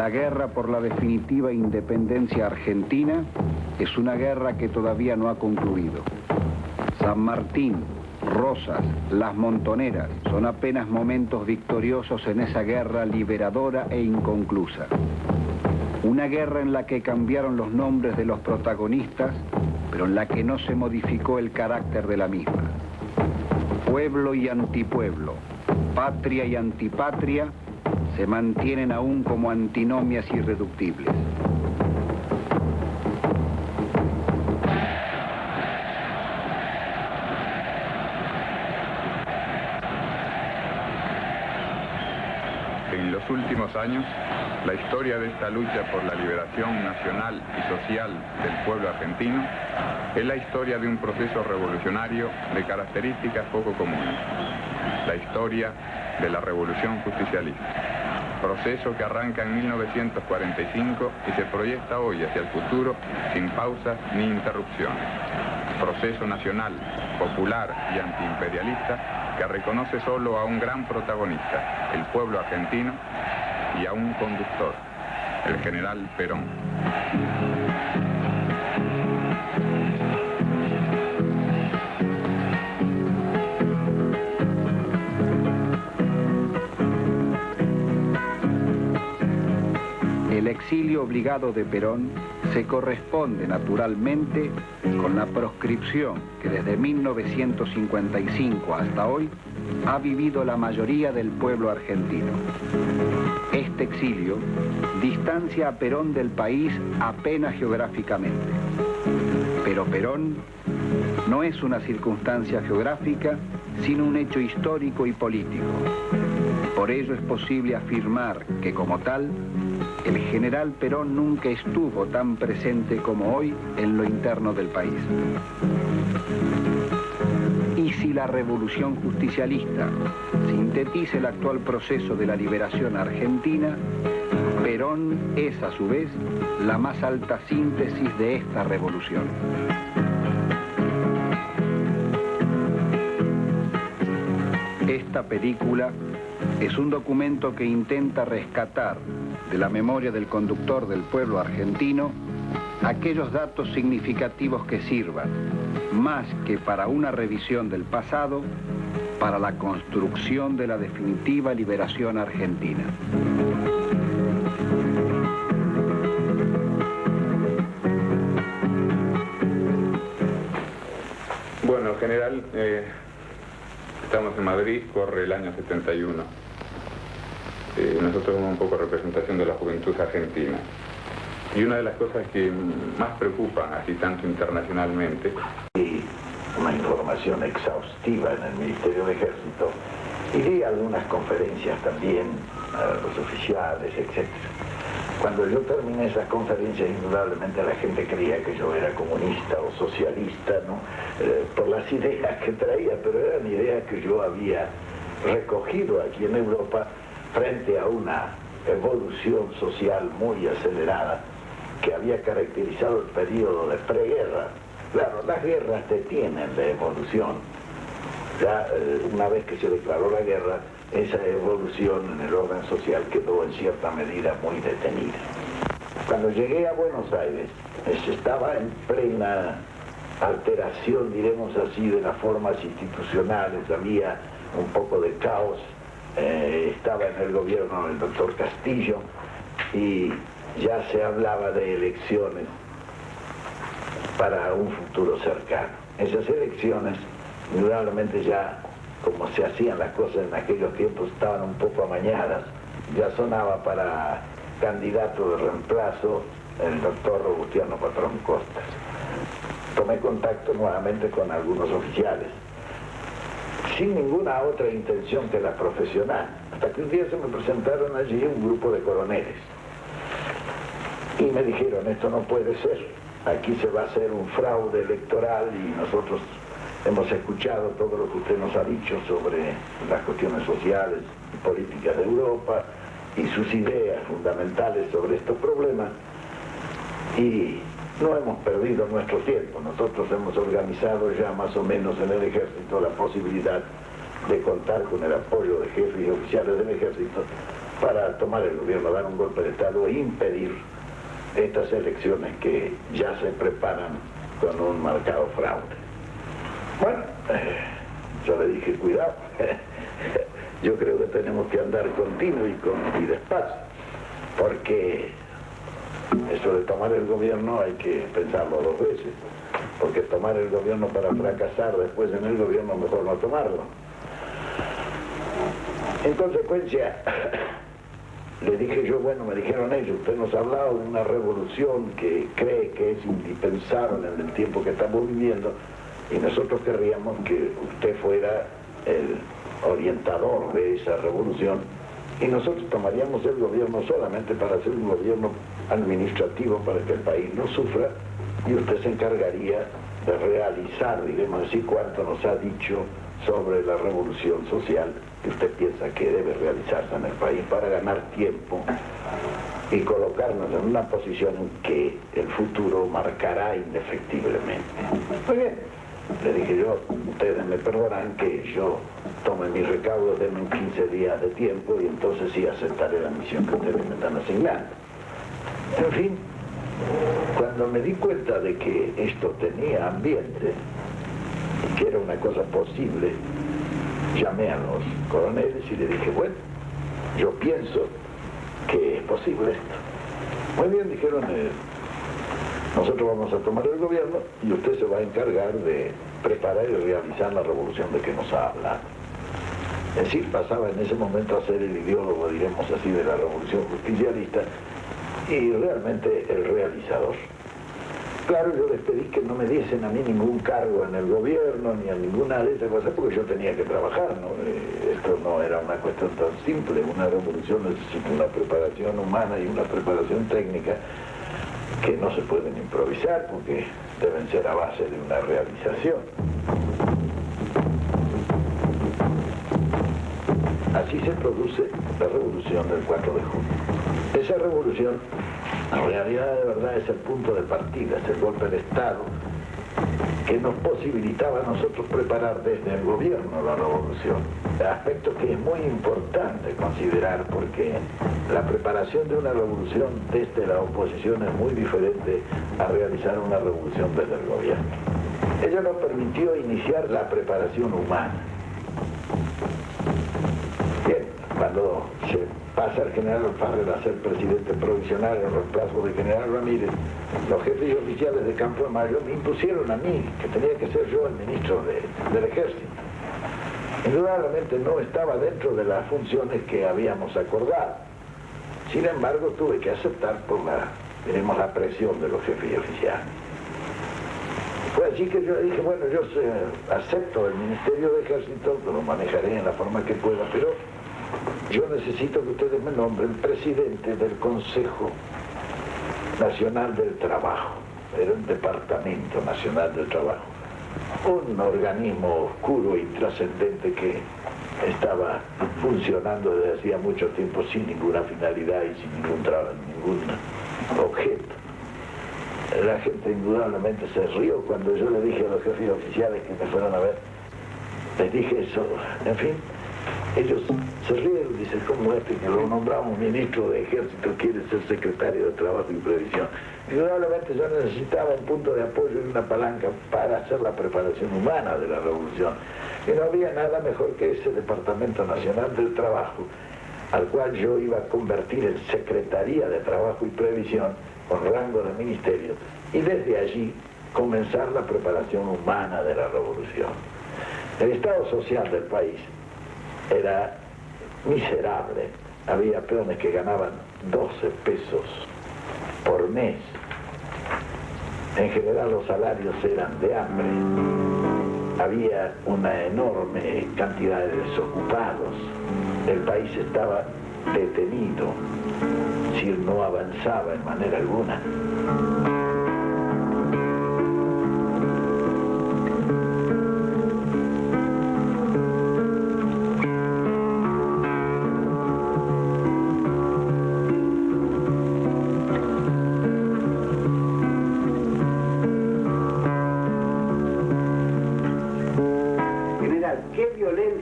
La guerra por la definitiva independencia argentina es una guerra que todavía no ha concluido. San Martín, Rosas, Las Montoneras son apenas momentos victoriosos en esa guerra liberadora e inconclusa. Una guerra en la que cambiaron los nombres de los protagonistas, pero en la que no se modificó el carácter de la misma. Pueblo y antipueblo, patria y antipatria, se mantienen aún como antinomias irreductibles. En los últimos años, la historia de esta lucha por la liberación nacional y social del pueblo argentino es la historia de un proceso revolucionario de características poco comunes. La historia de la revolución justicialista. Proceso que arranca en 1945 y se proyecta hoy hacia el futuro sin pausas ni interrupciones. Proceso nacional, popular y antiimperialista que reconoce solo a un gran protagonista, el pueblo argentino, y a un conductor, el general Perón. El exilio obligado de Perón se corresponde naturalmente con la proscripción que desde 1955 hasta hoy ha vivido la mayoría del pueblo argentino. Este exilio distancia a Perón del país apenas geográficamente. Pero Perón no es una circunstancia geográfica, sino un hecho histórico y político. Por ello es posible afirmar que, como tal, el general Perón nunca estuvo tan presente como hoy en lo interno del país. Y si la revolución justicialista sintetiza el actual proceso de la liberación argentina, Perón es a su vez la más alta síntesis de esta revolución. Esta película es un documento que intenta rescatar de la memoria del conductor del pueblo argentino aquellos datos significativos que sirvan, más que para una revisión del pasado, para la construcción de la definitiva liberación argentina. Bueno, general, estamos en Madrid, corre el año 71. Nosotros somos un poco representación de la juventud argentina. Y una de las cosas que más preocupan, así tanto internacionalmente... Y una información exhaustiva en el Ministerio de Ejército y di algunas conferencias también a los oficiales, etc. Cuando yo terminé esas conferencias, indudablemente la gente creía que yo era comunista o socialista, ¿no? Por las ideas que traía, pero eran ideas que yo había recogido aquí en Europa frente a una evolución social muy acelerada que había caracterizado el periodo de preguerra. Claro, las guerras detienen la evolución. Ya una vez que se declaró la guerra, esa evolución en el orden social quedó en cierta medida muy detenida. Cuando llegué a Buenos Aires, estaba en plena alteración, diremos así, de las formas institucionales, había un poco de caos, estaba en el gobierno el doctor Castillo y ya se hablaba de elecciones para un futuro cercano. Esas elecciones, indudablemente ya, como se hacían las cosas en aquellos tiempos, estaban un poco amañadas. Ya sonaba para candidato de reemplazo el doctor Robustiano Patrón Costas. Tomé contacto nuevamente con algunos oficiales, sin ninguna otra intención que la profesional, hasta que un día se me presentaron allí un grupo de coroneles y me dijeron: esto no puede ser, aquí se va a hacer un fraude electoral y nosotros hemos escuchado todo lo que usted nos ha dicho sobre las cuestiones sociales y políticas de Europa y sus ideas fundamentales sobre estos problemas y no hemos perdido nuestro tiempo. Nosotros hemos organizado ya más o menos en el ejército la posibilidad de contar con el apoyo de jefes y oficiales del ejército para tomar el gobierno, dar un golpe de Estado e impedir estas elecciones que ya se preparan con un marcado fraude. Bueno, yo le dije, cuidado, yo creo que tenemos que andar continuo y despacio, porque eso de tomar el gobierno hay que pensarlo 2 veces, porque tomar el gobierno para fracasar después en el gobierno, mejor no tomarlo. En consecuencia, le dije yo, bueno, me dijeron ellos, usted nos ha hablado de una revolución que cree que es indispensable en el tiempo que estamos viviendo, y nosotros querríamos que usted fuera el orientador de esa revolución, y nosotros tomaríamos el gobierno solamente para hacer un gobierno administrativo para que el país no sufra, y usted se encargaría de realizar, digamos así, cuanto nos ha dicho sobre la revolución social que usted piensa que debe realizarse en el país para ganar tiempo y colocarnos en una posición en que el futuro marcará indefectiblemente. Muy bien, le dije yo, ustedes me perdonan que yo tome mis recaudos, denme 15 días de tiempo y entonces sí aceptaré la misión que ustedes me están asignando. En fin, cuando me di cuenta de que esto tenía ambiente y que era una cosa posible, llamé a los coroneles y le dije, bueno, yo pienso que es posible esto. Muy bien, dijeron, nosotros vamos a tomar el gobierno y usted se va a encargar de preparar y realizar la revolución de que nos ha hablado. Es decir, pasaba en ese momento a ser el ideólogo, diremos así, de la revolución justicialista y realmente el realizador. Claro, yo les pedí que no me diesen a mí ningún cargo en el gobierno ni a ninguna de esas cosas porque yo tenía que trabajar, ¿no? Esto no era una cuestión tan simple. Una revolución necesita una preparación humana y una preparación técnica que no se pueden improvisar porque deben ser a base de una realización. Así se produce la revolución del 4 de junio. Esa revolución, en realidad, de verdad, es el punto de partida, es el golpe de Estado que nos posibilitaba a nosotros preparar desde el gobierno la revolución. Aspecto que es muy importante considerar porque la preparación de una revolución desde la oposición es muy diferente a realizar una revolución desde el gobierno. Ello nos permitió iniciar la preparación humana. Bien, cuando se pasa el general Farrell a ser presidente provisional en reemplazo de general Ramírez, los jefes y oficiales de Campo de Mayo me impusieron a mí, que tenía que ser yo el ministro del ejército. Indudablemente no estaba dentro de las funciones que habíamos acordado. Sin embargo, tuve que aceptar por la presión de los jefes y oficiales. Fue así que yo dije, bueno, yo acepto el Ministerio de Ejército, lo manejaré en la forma que pueda, pero yo necesito que ustedes me nombren presidente del Consejo Nacional del Trabajo. Era un Departamento Nacional del Trabajo, un organismo oscuro e intrascendente que estaba funcionando desde hacía mucho tiempo sin ninguna finalidad y sin ningún objeto. La gente indudablemente se rió cuando yo le dije a los jefes oficiales que me fueron a ver, les dije eso, en fin. Ellos se ríen, dicen, ¿cómo que lo nombramos ministro de Ejército quiere ser secretario de Trabajo y Previsión? Indudablemente yo necesitaba un punto de apoyo y una palanca para hacer la preparación humana de la revolución. Y no había nada mejor que ese Departamento Nacional del Trabajo, al cual yo iba a convertir en Secretaría de Trabajo y Previsión, con rango de ministerio, y desde allí comenzar la preparación humana de la revolución. El estado social del país era miserable. Había peones que ganaban 12 pesos por mes. En general los salarios eran de hambre. Había una enorme cantidad de desocupados. El país estaba detenido, es decir, no avanzaba en manera alguna.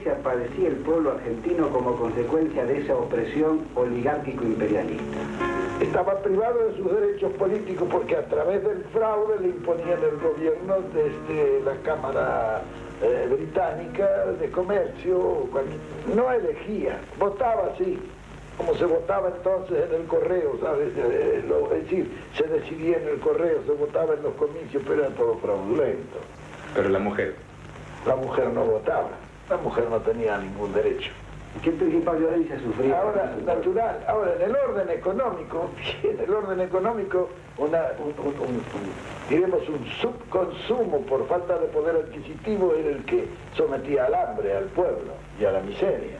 violencia padecía el pueblo argentino como consecuencia de esa opresión oligárquico-imperialista? Estaba privado de sus derechos políticos porque a través del fraude le imponían el gobierno desde la Cámara Británica de Comercio. No elegía, votaba sí, como se votaba entonces en el correo, ¿sabes? Es decir, se decidía en el correo, se votaba en los comicios, pero era todo fraudulento. Pero la mujer no votaba, la mujer no tenía ningún derecho. ¿Qué principal violencia sufría? Ahora, natural. Ahora, en el orden económico, diremos un subconsumo por falta de poder adquisitivo era el que sometía al hambre al pueblo y a la miseria.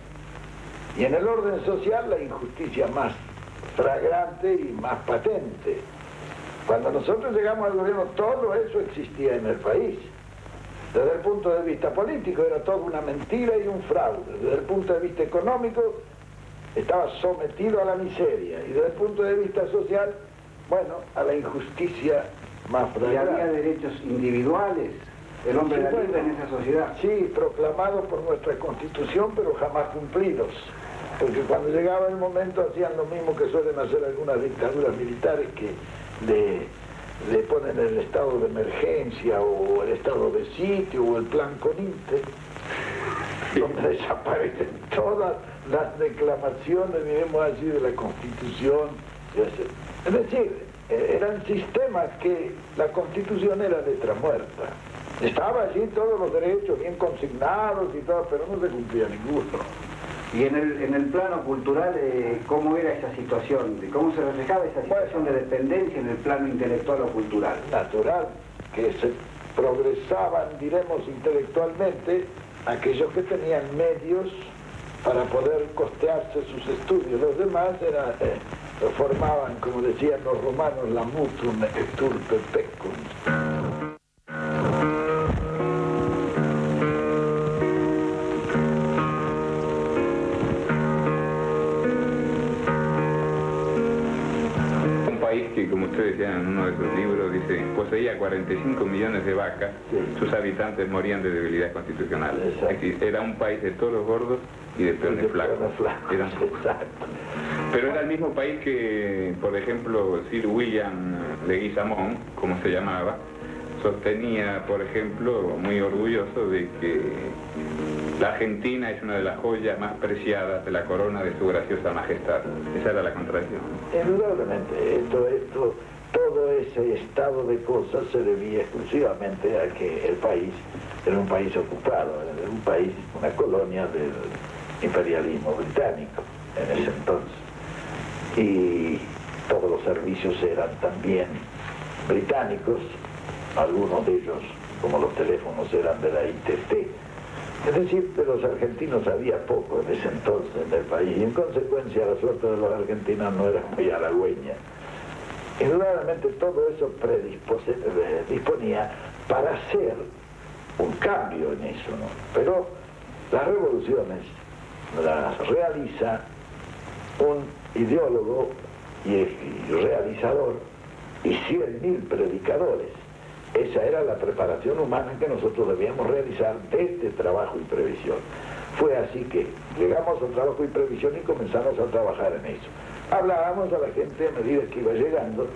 Y en el orden social, la injusticia más flagrante y más patente. Cuando nosotros llegamos al gobierno, todo eso existía en el país. Desde el punto de vista político era toda una mentira y un fraude. Desde el punto de vista económico estaba sometido a la miseria. Y desde el punto de vista social, bueno, a la injusticia más flagrante. ¿Y había derechos individuales? ¿El hombre era libre en esa sociedad? Sí, proclamados por nuestra Constitución, pero jamás cumplidos. Porque cuando llegaba el momento hacían lo mismo que suelen hacer algunas dictaduras militares que le ponen el estado de emergencia o el estado de sitio o el plan CONINTE, donde desaparecen todas las declamaciones, diremos así, de la Constitución. Es decir, eran sistemas que la Constitución era letra muerta. Estaba allí todos los derechos bien consignados y todo, pero no se cumplía ninguno. Y en el plano cultural, ¿cómo era esa situación? ¿Cómo se reflejaba esa situación de dependencia en el plano intelectual o cultural? Natural, que se progresaban, diremos, intelectualmente aquellos que tenían medios para poder costearse sus estudios. Los demás formaban, como decían los romanos, la mutum et turpe pecum. Que, como usted decía en uno de sus libros, dice, poseía 45 millones de vacas, sí. Sus habitantes morían de debilidad constitucional. Exacto. Era un país de toros gordos y de peones flacos. Exacto. Pero era el mismo país que, por ejemplo, Sir William Leguizamón, como se llamaba, sostenía, por ejemplo, muy orgulloso de que la Argentina es una de las joyas más preciadas de la corona de su graciosa majestad. Esa era la contradicción. Indudablemente, todo ese estado de cosas se debía exclusivamente a que el país era un país ocupado, era un país, una colonia del imperialismo británico en ese entonces. Y todos los servicios eran también británicos, algunos de ellos, como los teléfonos, eran de la ITT. Es decir, de los argentinos había poco en ese entonces en el país y en consecuencia la suerte de los argentinos no era muy halagüeña. Indudablemente todo eso disponía para hacer un cambio en eso, ¿no? Pero las revoluciones las realiza un ideólogo y realizador y 100.000 predicadores. Esa era la preparación humana que nosotros debíamos realizar desde trabajo y previsión. Fue así que llegamos al trabajo y previsión y comenzamos a trabajar en eso. Hablábamos a la gente a medida que iba llegando,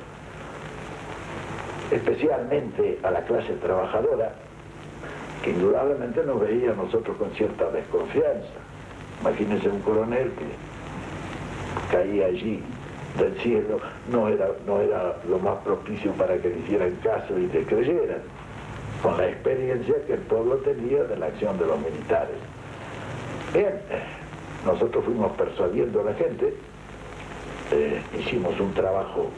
especialmente a la clase trabajadora, que indudablemente nos veía a nosotros con cierta desconfianza. Imagínense un coronel que caía allí del cielo, no era lo más propicio para que le hicieran caso y le creyeran, con la experiencia que el pueblo tenía de la acción de los militares. Bien, nosotros fuimos persuadiendo a la gente, hicimos un trabajo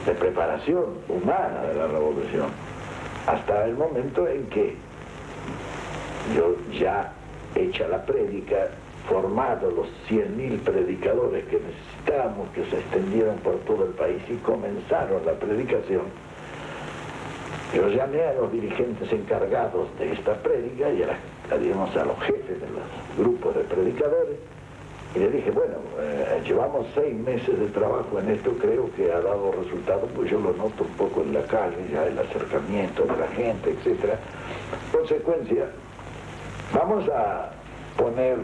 de preparación humana de la revolución, hasta el momento en que yo, ya hecha la prédica, formado los 100.000 predicadores que necesitábamos, que se extendieron por todo el país y comenzaron la predicación, yo llamé a los dirigentes encargados de esta prédica y a los jefes de los grupos de predicadores y les dije, bueno, llevamos 6 meses de trabajo en esto, creo que ha dado resultado, pues yo lo noto un poco en la calle, ya el acercamiento de la gente, etc. Consecuencia, vamos a poner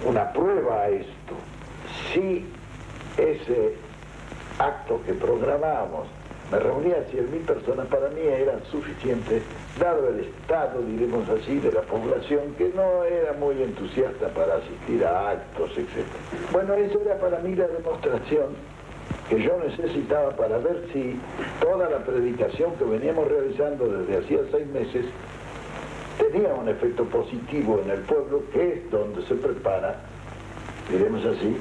una prueba a esto. Si ese acto que programamos me reunía 100.000 personas, para mí era suficiente, dado el estado, diremos así, de la población, que no era muy entusiasta para asistir a actos, etc. Bueno, eso era para mí la demostración que yo necesitaba para ver si toda la predicación que veníamos realizando desde hacía 6 meses tenía un efecto positivo en el pueblo, que es donde se prepara, diremos así,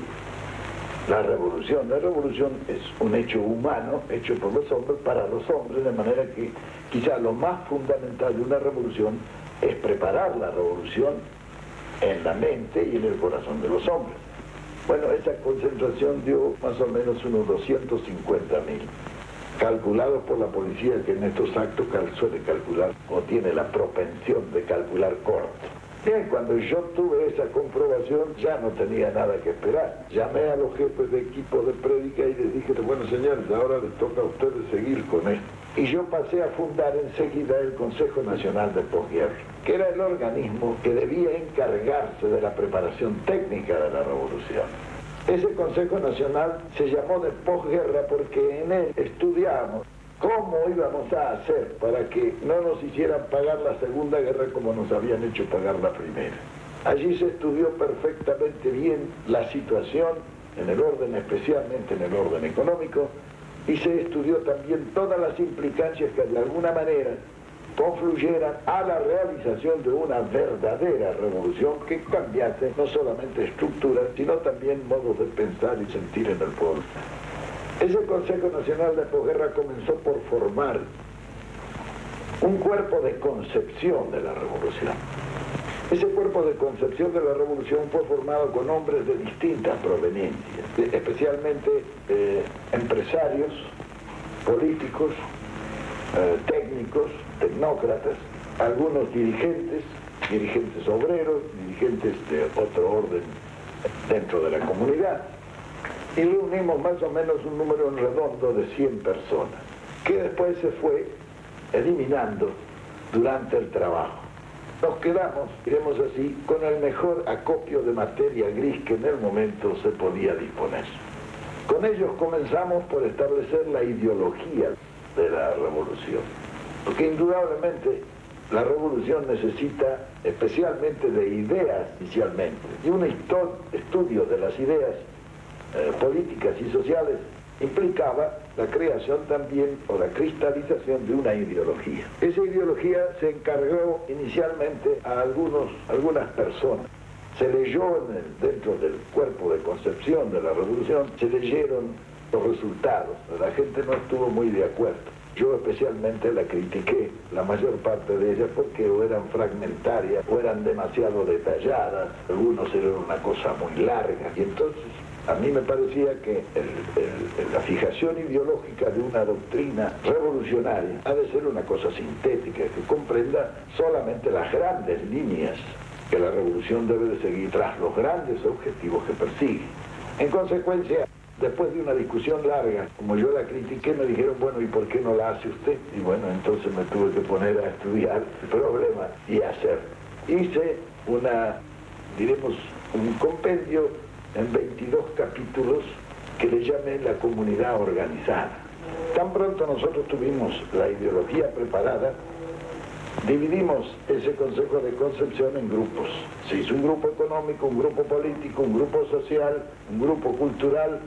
la revolución. La revolución es un hecho humano, hecho por los hombres, para los hombres, de manera que quizá lo más fundamental de una revolución es preparar la revolución en la mente y en el corazón de los hombres. Bueno, esa concentración dio más o menos unos 250.000, calculados por la policía, que en estos actos suele calcular, o tiene la propensión de calcular corto. Bien, cuando yo tuve esa comprobación, ya no tenía nada que esperar. Llamé a los jefes de equipo de prédica y les dije, bueno, señores, ahora les toca a ustedes seguir con esto. Y yo pasé a fundar enseguida el Consejo Nacional de Posguerra, que era el organismo que debía encargarse de la preparación técnica de la revolución. Ese Consejo Nacional se llamó de posguerra porque en él estudiamos cómo íbamos a hacer para que no nos hicieran pagar la Segunda Guerra como nos habían hecho pagar la Primera. Allí se estudió perfectamente bien la situación en el orden, especialmente en el orden económico, y se estudió también todas las implicancias que de alguna manera confluyeran a la realización de una verdadera revolución que cambiase no solamente estructuras, sino también modos de pensar y sentir en el pueblo. Ese Consejo Nacional de Posguerra comenzó por formar un cuerpo de concepción de la revolución. Ese cuerpo de concepción de la revolución fue formado con hombres de distintas proveniencias, especialmente empresarios, políticos, técnicos, tecnócratas, algunos dirigentes obreros, dirigentes de otro orden dentro de la comunidad. Y reunimos más o menos un número en redondo de 100 personas, que después se fue eliminando durante el trabajo. Nos quedamos, diremos así, con el mejor acopio de materia gris que en el momento se podía disponer. Con ellos comenzamos por establecer la ideología de la revolución, porque indudablemente la revolución necesita especialmente de ideas inicialmente, y un estudio de las ideas políticas y sociales implicaba la creación también o la cristalización de una ideología. Esa ideología se encargó inicialmente a algunas personas. Se leyó dentro del cuerpo de concepción de la revolución, se leyeron los resultados. La gente no estuvo muy de acuerdo. Yo especialmente la critiqué, la mayor parte de ellas, porque o eran fragmentarias o eran demasiado detalladas, algunos eran una cosa muy larga, y entonces a mí me parecía que la fijación ideológica de una doctrina revolucionaria ha de ser una cosa sintética, que comprenda solamente las grandes líneas que la revolución debe de seguir tras los grandes objetivos que persigue. En consecuencia, después de una discusión larga, como yo la critiqué, me dijeron, bueno, ¿y por qué no la hace usted? Y bueno, entonces me tuve que poner a estudiar el problema y hacer. Hice un compendio en 22 capítulos que le llamé la comunidad organizada. Tan pronto nosotros tuvimos la ideología preparada, dividimos ese Consejo de Concepción en grupos. Se hizo un grupo económico, un grupo político, un grupo social, un grupo cultural,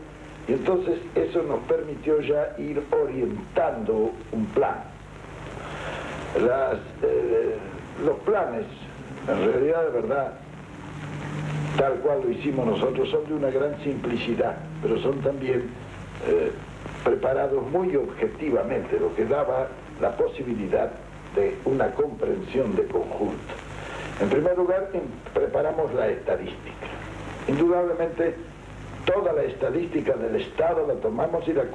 y entonces eso nos permitió ya ir orientando un plan. Los planes, en realidad de verdad, tal cual lo hicimos nosotros, son de una gran simplicidad, pero son también preparados muy objetivamente, lo que daba la posibilidad de una comprensión de conjunto. En primer lugar, preparamos la estadística. Indudablemente, toda la estadística del Estado la tomamos y la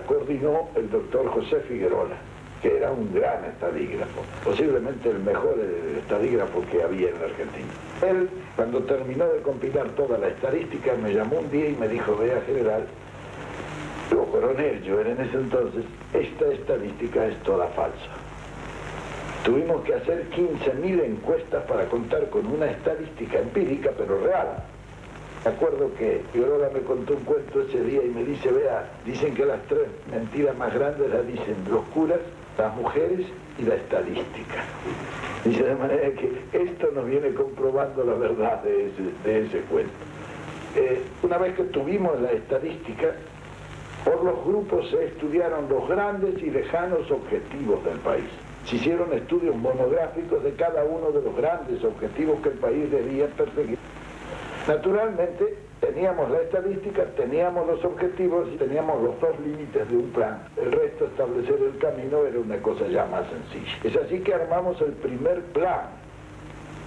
coordinó el doctor José Figuerola, que era un gran estadígrafo, posiblemente el mejor estadígrafo que había en la Argentina. Él, cuando terminó de compilar toda la estadística, me llamó un día y me dijo, vea, general, o coronel, yo era en ese entonces, esta estadística es toda falsa. Tuvimos que hacer 15.000 encuestas para contar con una estadística empírica, pero real. Me acuerdo que Figueroa me contó un cuento ese día y me dice, vea, dicen que las 3 mentiras más grandes las dicen los curas, las mujeres y la estadística. Dice, de manera que esto nos viene comprobando la verdad de ese cuento. Una vez que tuvimos la estadística, por los grupos se estudiaron los grandes y lejanos objetivos del país. Se hicieron estudios monográficos de cada uno de los grandes objetivos que el país debía perseguir. Naturalmente, teníamos la estadística, teníamos los objetivos y teníamos los 2 límites de un plan. El resto, establecer el camino, era una cosa ya más sencilla. Es así que armamos el primer plan.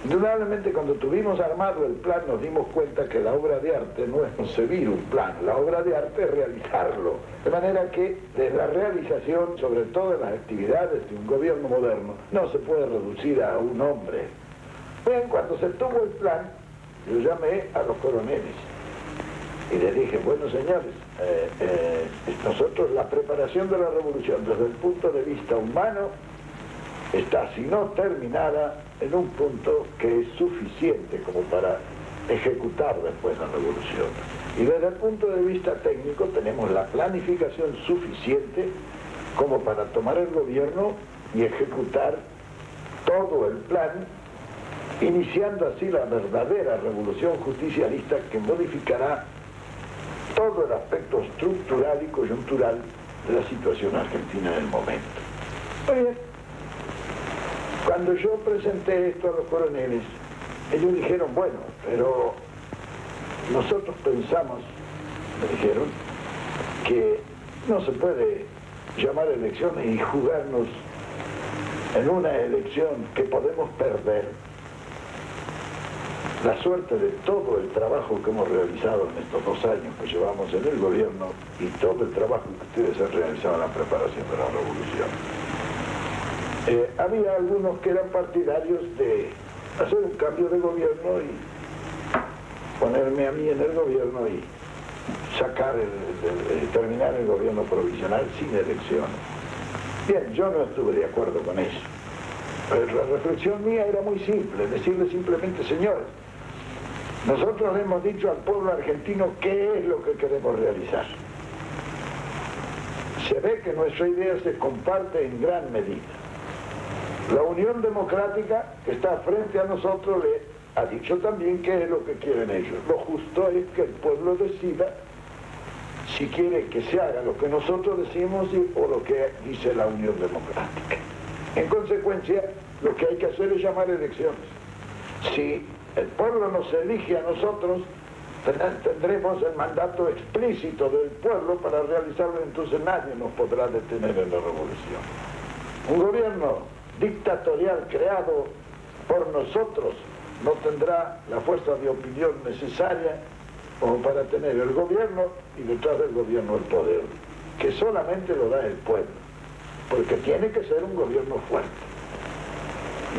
Indudablemente, cuando tuvimos armado el plan, nos dimos cuenta que la obra de arte no es concebir un plan, la obra de arte es realizarlo. De manera que, de la realización, sobre todo en las actividades de un gobierno moderno, no se puede reducir a un hombre. Bien, cuando se tuvo el plan, yo llamé a los coroneles y les dije, bueno señores, nosotros la preparación de la revolución desde el punto de vista humano está, si no terminada, en un punto que es suficiente como para ejecutar después la revolución. Y desde el punto de vista técnico tenemos la planificación suficiente como para tomar el gobierno y ejecutar todo el plan, iniciando así la verdadera revolución justicialista que modificará todo el aspecto estructural y coyuntural de la situación argentina en el momento. Muy bien. Cuando yo presenté esto a los coroneles, ellos dijeron, bueno, pero nosotros pensamos, me dijeron, que no se puede llamar elecciones y jugarnos en una elección que podemos perder la suerte de todo el trabajo que hemos realizado en estos 2 años que llevamos en el gobierno y todo el trabajo que ustedes han realizado en la preparación de la revolución. Había algunos que eran partidarios de hacer un cambio de gobierno y ponerme a mí en el gobierno y sacar terminar el gobierno provisional sin elecciones. Bien, yo no estuve de acuerdo con eso. Pero la reflexión mía era muy simple, decirle simplemente, señores, nosotros le hemos dicho al pueblo argentino qué es lo que queremos realizar. Se ve que nuestra idea se comparte en gran medida. La Unión Democrática que está frente a nosotros le ha dicho también qué es lo que quieren ellos. Lo justo es que el pueblo decida si quiere que se haga lo que nosotros decimos o lo que dice la Unión Democrática. En consecuencia, lo que hay que hacer es llamar elecciones. Si el pueblo nos elige a nosotros, tendremos el mandato explícito del pueblo para realizarlo, entonces nadie nos podrá detener en la revolución. Un gobierno dictatorial creado por nosotros no tendrá la fuerza de opinión necesaria como para tener el gobierno y detrás del gobierno el poder, que solamente lo da el pueblo, porque tiene que ser un gobierno fuerte.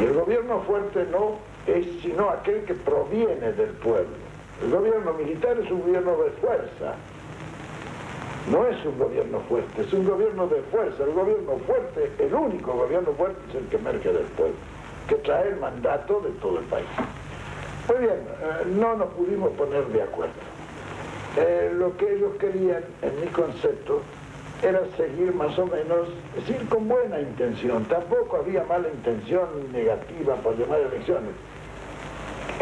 Y el gobierno fuerte no es sino aquel que proviene del pueblo. El gobierno militar es un gobierno de fuerza, no es un gobierno fuerte, es un gobierno de fuerza. El gobierno fuerte, el único gobierno fuerte es el que emerge del pueblo, que trae el mandato de todo el país. Muy bien, no nos pudimos poner de acuerdo. Lo que ellos querían, en mi concepto, era seguir más o menos, es decir, con buena intención. Tampoco había mala intención negativa por llamar elecciones.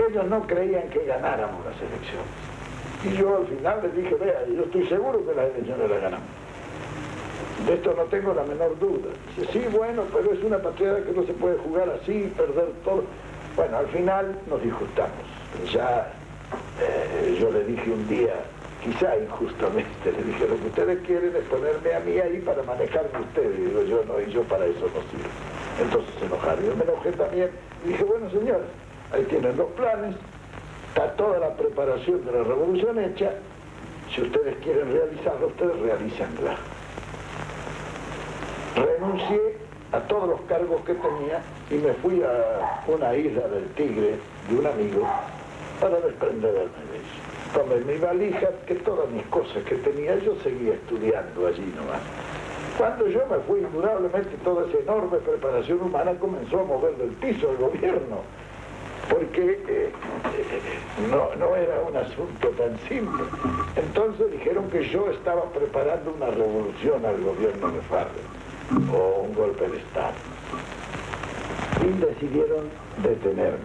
Ellos no creían que ganáramos las elecciones. Y yo al final les dije, vea, yo estoy seguro que las elecciones las ganamos. De esto no tengo la menor duda. Dice, sí, bueno, pero es una partida que no se puede jugar así, perder todo. Bueno, al final nos disgustamos. Ya yo le dije un día, quizá injustamente, le dije, lo que ustedes quieren es ponerme a mí ahí para manejarme ustedes. Y digo, yo no, y yo para eso no sirvo. Entonces se enojaron. Yo me enojé también y dije, bueno, señores, ahí tienen los planes, está toda la preparación de la revolución hecha. Si ustedes quieren realizarla, ustedes realícenla. Renuncié a todos los cargos que tenía y me fui a una isla del Tigre de un amigo para desprenderme de eso. Tomé mi valija, que todas mis cosas que tenía, yo seguía estudiando allí nomás. Cuando yo me fui, indudablemente toda esa enorme preparación humana comenzó a mover del piso el gobierno, porque no era un asunto tan simple. Entonces dijeron que yo estaba preparando una revolución al gobierno de Farrell, o un golpe de Estado. Y decidieron detenerme.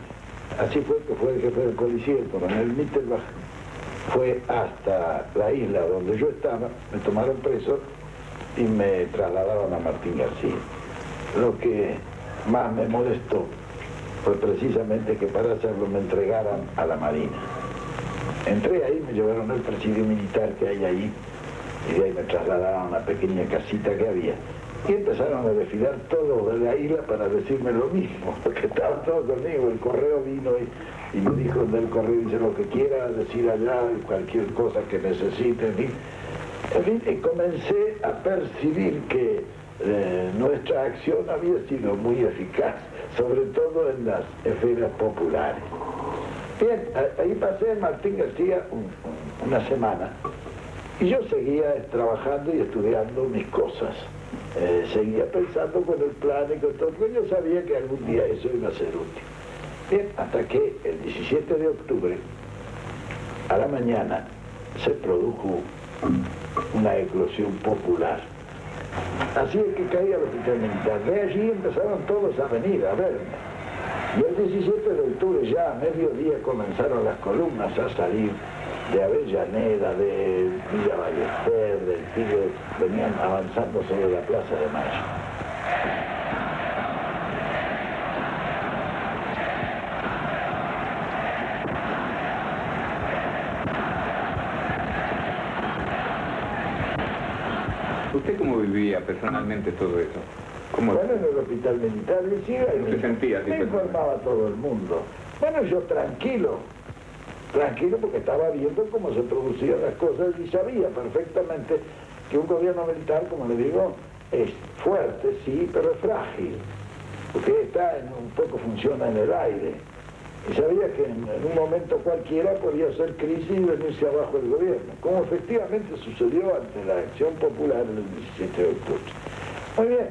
Así fue que fue el jefe de policía, el coronel Mittelbach, fue hasta la isla donde yo estaba, me tomaron preso y me trasladaron a Martín García. Lo que más me molestó fue precisamente que para hacerlo me entregaran a la Marina. Entré ahí, me llevaron al presidio militar que hay ahí, y de ahí me trasladaron a una pequeña casita que había. Y empezaron a desfilar todos de la isla para decirme lo mismo, porque estaban todos conmigo. El correo vino y me dijo del correo, dice lo que quiera decir allá, cualquier cosa que necesite, en fin, y comencé a percibir que nuestra acción había sido muy eficaz, sobre todo en las esferas populares. Bien, ahí pasé en Martín García una semana, y yo seguía trabajando y estudiando mis cosas. Seguía pensando con el plan y con todo, porque yo sabía que algún día eso iba a ser útil. Bien, hasta que el 17 de octubre, a la mañana, se produjo una eclosión popular. Así es que caía el hospital militar. De allí empezaron todos a venir a verme. Y el 17 de octubre ya a mediodía comenzaron las columnas a salir de Avellaneda, de Villa Ballester, del Tigre, venían avanzando sobre la Plaza de Mayo. ¿Usted cómo vivía personalmente todo eso? ¿Cómo? Bueno, en el hospital militar decía, ¿Cómo se sentía? Me informaba todo el mundo. Bueno, yo tranquilo porque estaba viendo cómo se producían las cosas y sabía perfectamente que un gobierno militar, como le digo, es fuerte, sí, pero es frágil, porque un poco funciona en el aire. Y sabía que en un momento cualquiera podía ser crisis y venirse abajo el gobierno, como efectivamente sucedió ante la acción popular el 17 de octubre. Muy bien,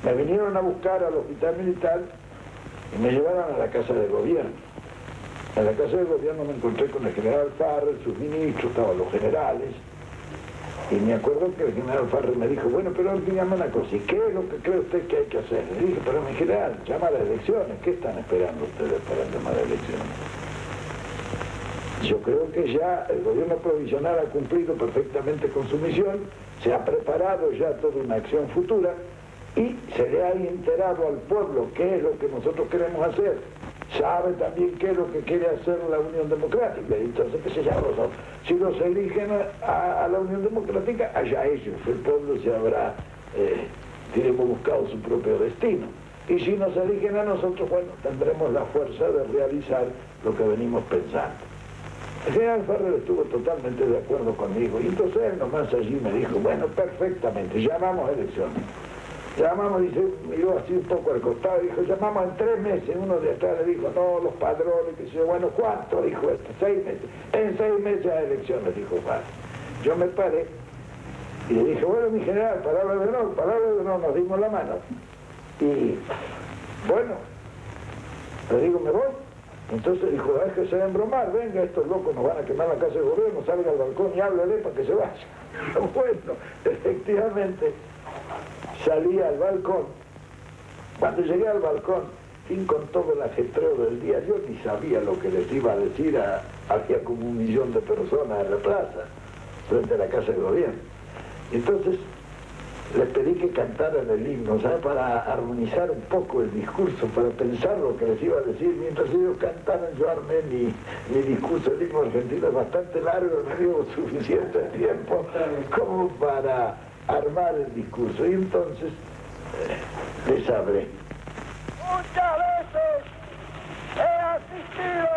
me vinieron a buscar al hospital militar y me llevaron a la casa de gobierno. En la casa del gobierno me encontré con el general Farrell, sus ministros, estaban los generales, y me acuerdo que el general Farrell me dijo, bueno, pero dígame una cosa, ¿y qué es lo que cree usted que hay que hacer? Le dije, pero mi general, llama a las elecciones, ¿qué están esperando ustedes para llamar a elecciones? Yo creo que ya el gobierno provisional ha cumplido perfectamente con su misión, se ha preparado ya toda una acción futura, y se le ha enterado al pueblo qué es lo que nosotros queremos hacer. Sabe también qué es lo que quiere hacer la Unión Democrática, y entonces que se llama, si los eligen a la Unión Democrática, allá ellos, el pueblo se habrá, diremos, buscado su propio destino. Y si nos eligen a nosotros, bueno, tendremos la fuerza de realizar lo que venimos pensando. El general Farrell estuvo totalmente de acuerdo conmigo, y entonces él nomás allí me dijo, bueno, perfectamente, llamamos a elecciones. Llamamos, dice, miró así un poco al costado, dijo, llamamos en 3 meses. Uno de atrás le dijo, no, los padrones, que yo, bueno, ¿cuánto? Dijo esto, 6 meses. En 6 meses hay elecciones, dijo Farrell. Yo me paré y le dije, bueno, mi general, palabra de honor, nos dimos la mano. Y, bueno, le digo, me voy. Entonces dijo, déjese de embromar, venga, estos locos nos van a quemar la casa del gobierno, salga al balcón y háblele para que se vaya. Bueno, efectivamente, salí al balcón. Cuando llegué al balcón, y con todo el ajetreo del día, yo ni sabía lo que les iba a decir había como 1 millón de personas en la plaza, frente a la casa del gobierno. Y entonces les pedí que cantaran el himno, ¿sabes? Para armonizar un poco el discurso, para pensar lo que les iba a decir. Mientras ellos cantaban, yo armé mi discurso. El himno argentino es bastante largo, no dio suficiente tiempo como para armar el discurso. Y entonces les hablé. Muchas veces he asistido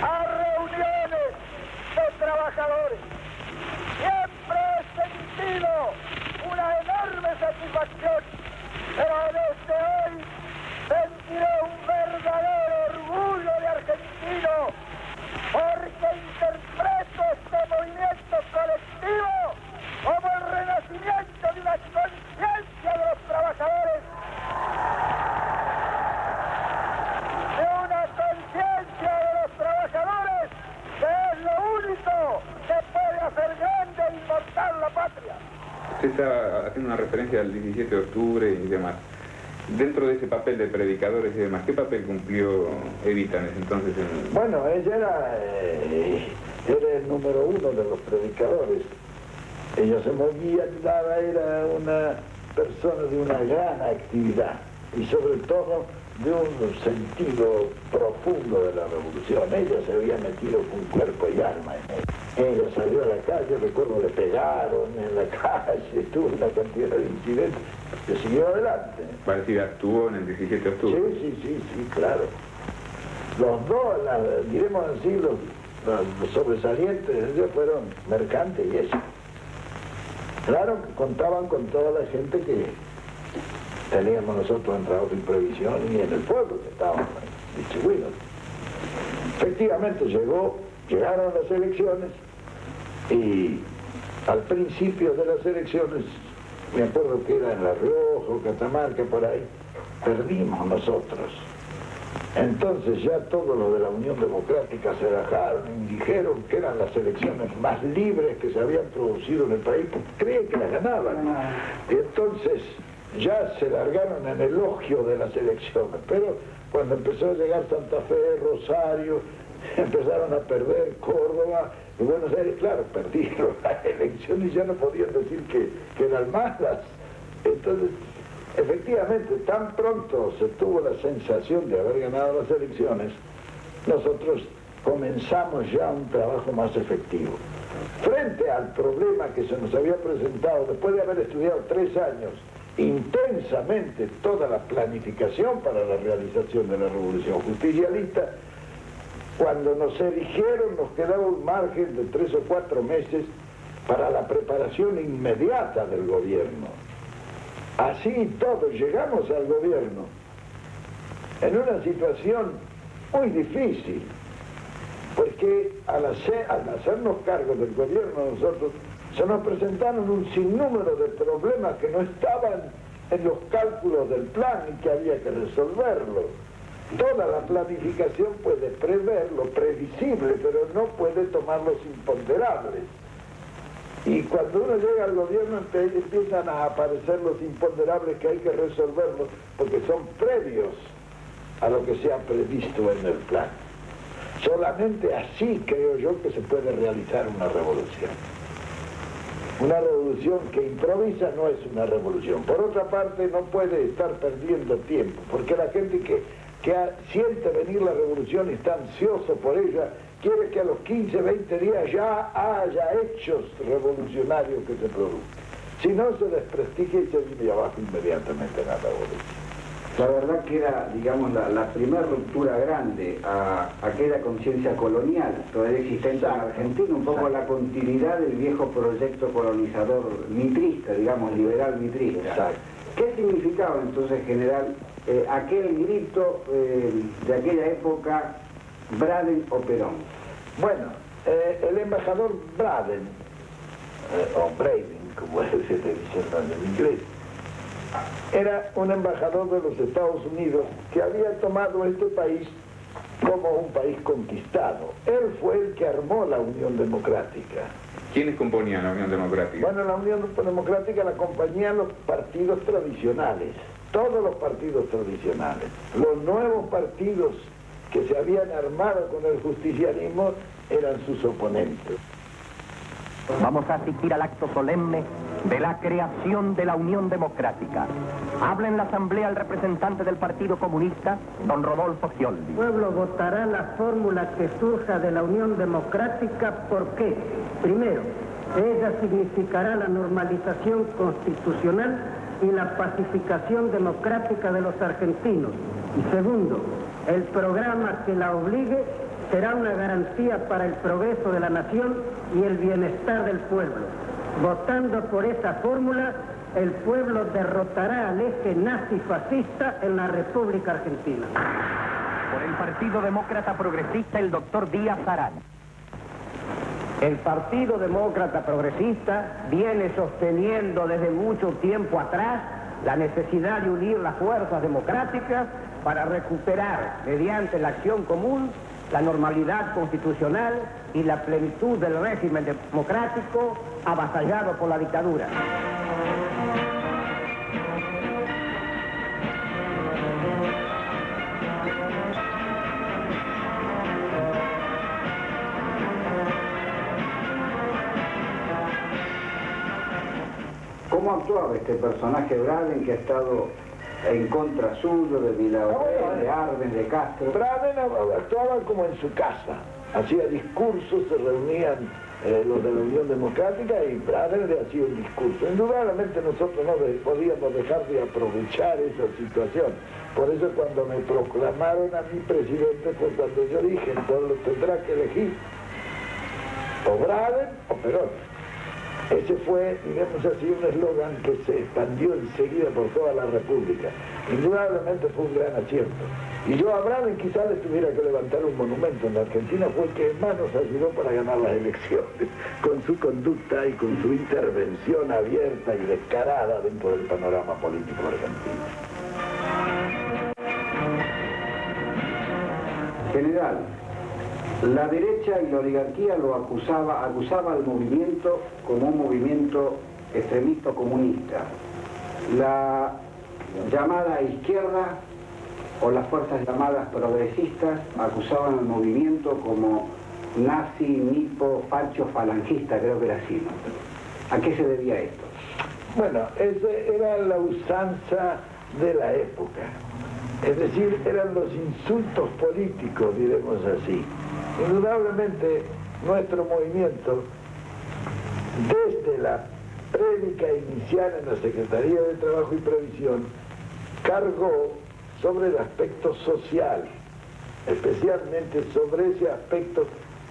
a reuniones de trabajadores. Siempre he sentido una enorme satisfacción, pero desde hoy sentiré un verdadero orgullo de argentino, porque interpreto este movimiento colectivo como el renacimiento Usted está haciendo una referencia al 17 de octubre y demás. Dentro de ese papel de predicadores y demás, ¿qué papel cumplió Evita en ese entonces? Bueno, ella era el número uno de los predicadores. Ella se movía, andaba, era una persona de una gran actividad y sobre todo de un sentido profundo de la revolución. Ella se había metido con cuerpo y alma en él. Ella salió a la calle, recuerdo, le pegaron en la calle, tuvo una cantidad de incidentes, que siguió adelante. Parece que actuó en el 17 de octubre. Sí, claro. Los dos, diremos así, los sobresalientes ellos fueron Mercante y ella. Claro que contaban con toda la gente que teníamos nosotros en trabajo y previsión y en el pueblo que estábamos distribuidos. Efectivamente llegaron las elecciones y al principio de las elecciones, me acuerdo que era en La Rioja o Catamarca, por ahí, perdimos nosotros. Entonces ya todos los de la Unión Democrática se rajaron y dijeron que eran las elecciones más libres que se habían producido en el país, porque creían que las ganaban. Y entonces ya se largaron en elogio de las elecciones, pero cuando empezó a llegar Santa Fe, Rosario, empezaron a perder Córdoba y Buenos Aires, claro, perdieron las elecciones y ya no podían decir que eran malas. Entonces, efectivamente, tan pronto se tuvo la sensación de haber ganado las elecciones, nosotros comenzamos ya un trabajo más efectivo. Frente al problema que se nos había presentado, después de haber estudiado 3 años, intensamente toda la planificación para la realización de la revolución justicialista, cuando nos eligieron nos quedaba un margen de 3 o 4 meses para la preparación inmediata del gobierno. Así y todo, llegamos al gobierno en una situación muy difícil, porque al hacernos cargo del gobierno nosotros se nos presentaron un sinnúmero de problemas que no estaban en los cálculos del plan y que había que resolverlo. Toda la planificación puede prever lo previsible, pero no puede tomar los imponderables. Y cuando uno llega al gobierno empiezan a aparecer los imponderables que hay que resolverlos porque son previos a lo que se ha previsto en el plan. Solamente así creo yo que se puede realizar una revolución. Una revolución que improvisa no es una revolución. Por otra parte, no puede estar perdiendo tiempo, porque la gente que siente venir la revolución y está ansioso por ella, quiere que a los 15, 20 días ya haya hechos revolucionarios que se produzcan. Si no, se desprestigia y se viene abajo inmediatamente la revolución. La verdad que era, digamos, la primera ruptura grande a aquella conciencia colonial todavía existente en Argentina, un poco la continuidad del viejo proyecto colonizador mitrista, digamos, liberal mitrista. Exacto. ¿Qué significaba entonces, general, aquel grito de aquella época, Braden o Perón? Bueno, el embajador Braden, o Braden, como se le dice en inglés, era un embajador de los Estados Unidos que había tomado este país como un país conquistado. Él fue el que armó la Unión Democrática. ¿Quiénes componían la Unión Democrática? Bueno, la Unión Democrática la acompañaban los partidos tradicionales, todos los partidos tradicionales. Los nuevos partidos que se habían armado con el justicialismo eran sus oponentes. Vamos a asistir al acto solemne de la creación de la Unión Democrática. Habla en la asamblea el representante del Partido Comunista, don Rodolfo Sciolli. El pueblo votará la fórmula que surja de la Unión Democrática. ¿Por qué? Primero, ella significará la normalización constitucional y la pacificación democrática de los argentinos. Y segundo, el programa que la obligue será una garantía para el progreso de la nación y el bienestar del pueblo. Votando por esa fórmula, el pueblo derrotará al eje nazi-fascista en la República Argentina. Por el Partido Demócrata Progresista, el doctor Díaz Arana. El Partido Demócrata Progresista viene sosteniendo desde mucho tiempo atrás la necesidad de unir las fuerzas democráticas para recuperar, mediante la acción común, la normalidad constitucional y la plenitud del régimen democrático avasallado por la dictadura. actuaba este personaje Braden, que ha estado en contra suyo, de Villaurel, de Arbenz, de Castro? Braden actuaba como en su casa, hacía discursos, se reunían los de la Unión Democrática y Braden le hacía un discurso. Indudablemente nosotros no podíamos dejar de aprovechar esa situación. Por eso cuando me proclamaron a mí presidente fue cuando yo dije, entonces tendrá que elegir o Braden o Perón. Ese fue, digamos así, un eslogan que se expandió enseguida por toda la República. Indudablemente fue un gran acierto. Y yo a Braden quizás le tuviera que levantar un monumento en la Argentina, fue el que más nos ayudó para ganar las elecciones, con su conducta y con su intervención abierta y descarada dentro del panorama político argentino. General, la derecha y la oligarquía lo acusaba al movimiento como un movimiento extremista comunista. La llamada izquierda o las fuerzas llamadas progresistas acusaban al movimiento como nazi, nipo, facho, falangista, creo que era así, ¿no? ¿A qué se debía esto? Bueno, esa era la usanza de la época. Es decir, eran los insultos políticos, diremos así. Indudablemente, nuestro movimiento, desde la prédica inicial en la Secretaría de Trabajo y Previsión, cargó sobre el aspecto social, especialmente sobre ese aspecto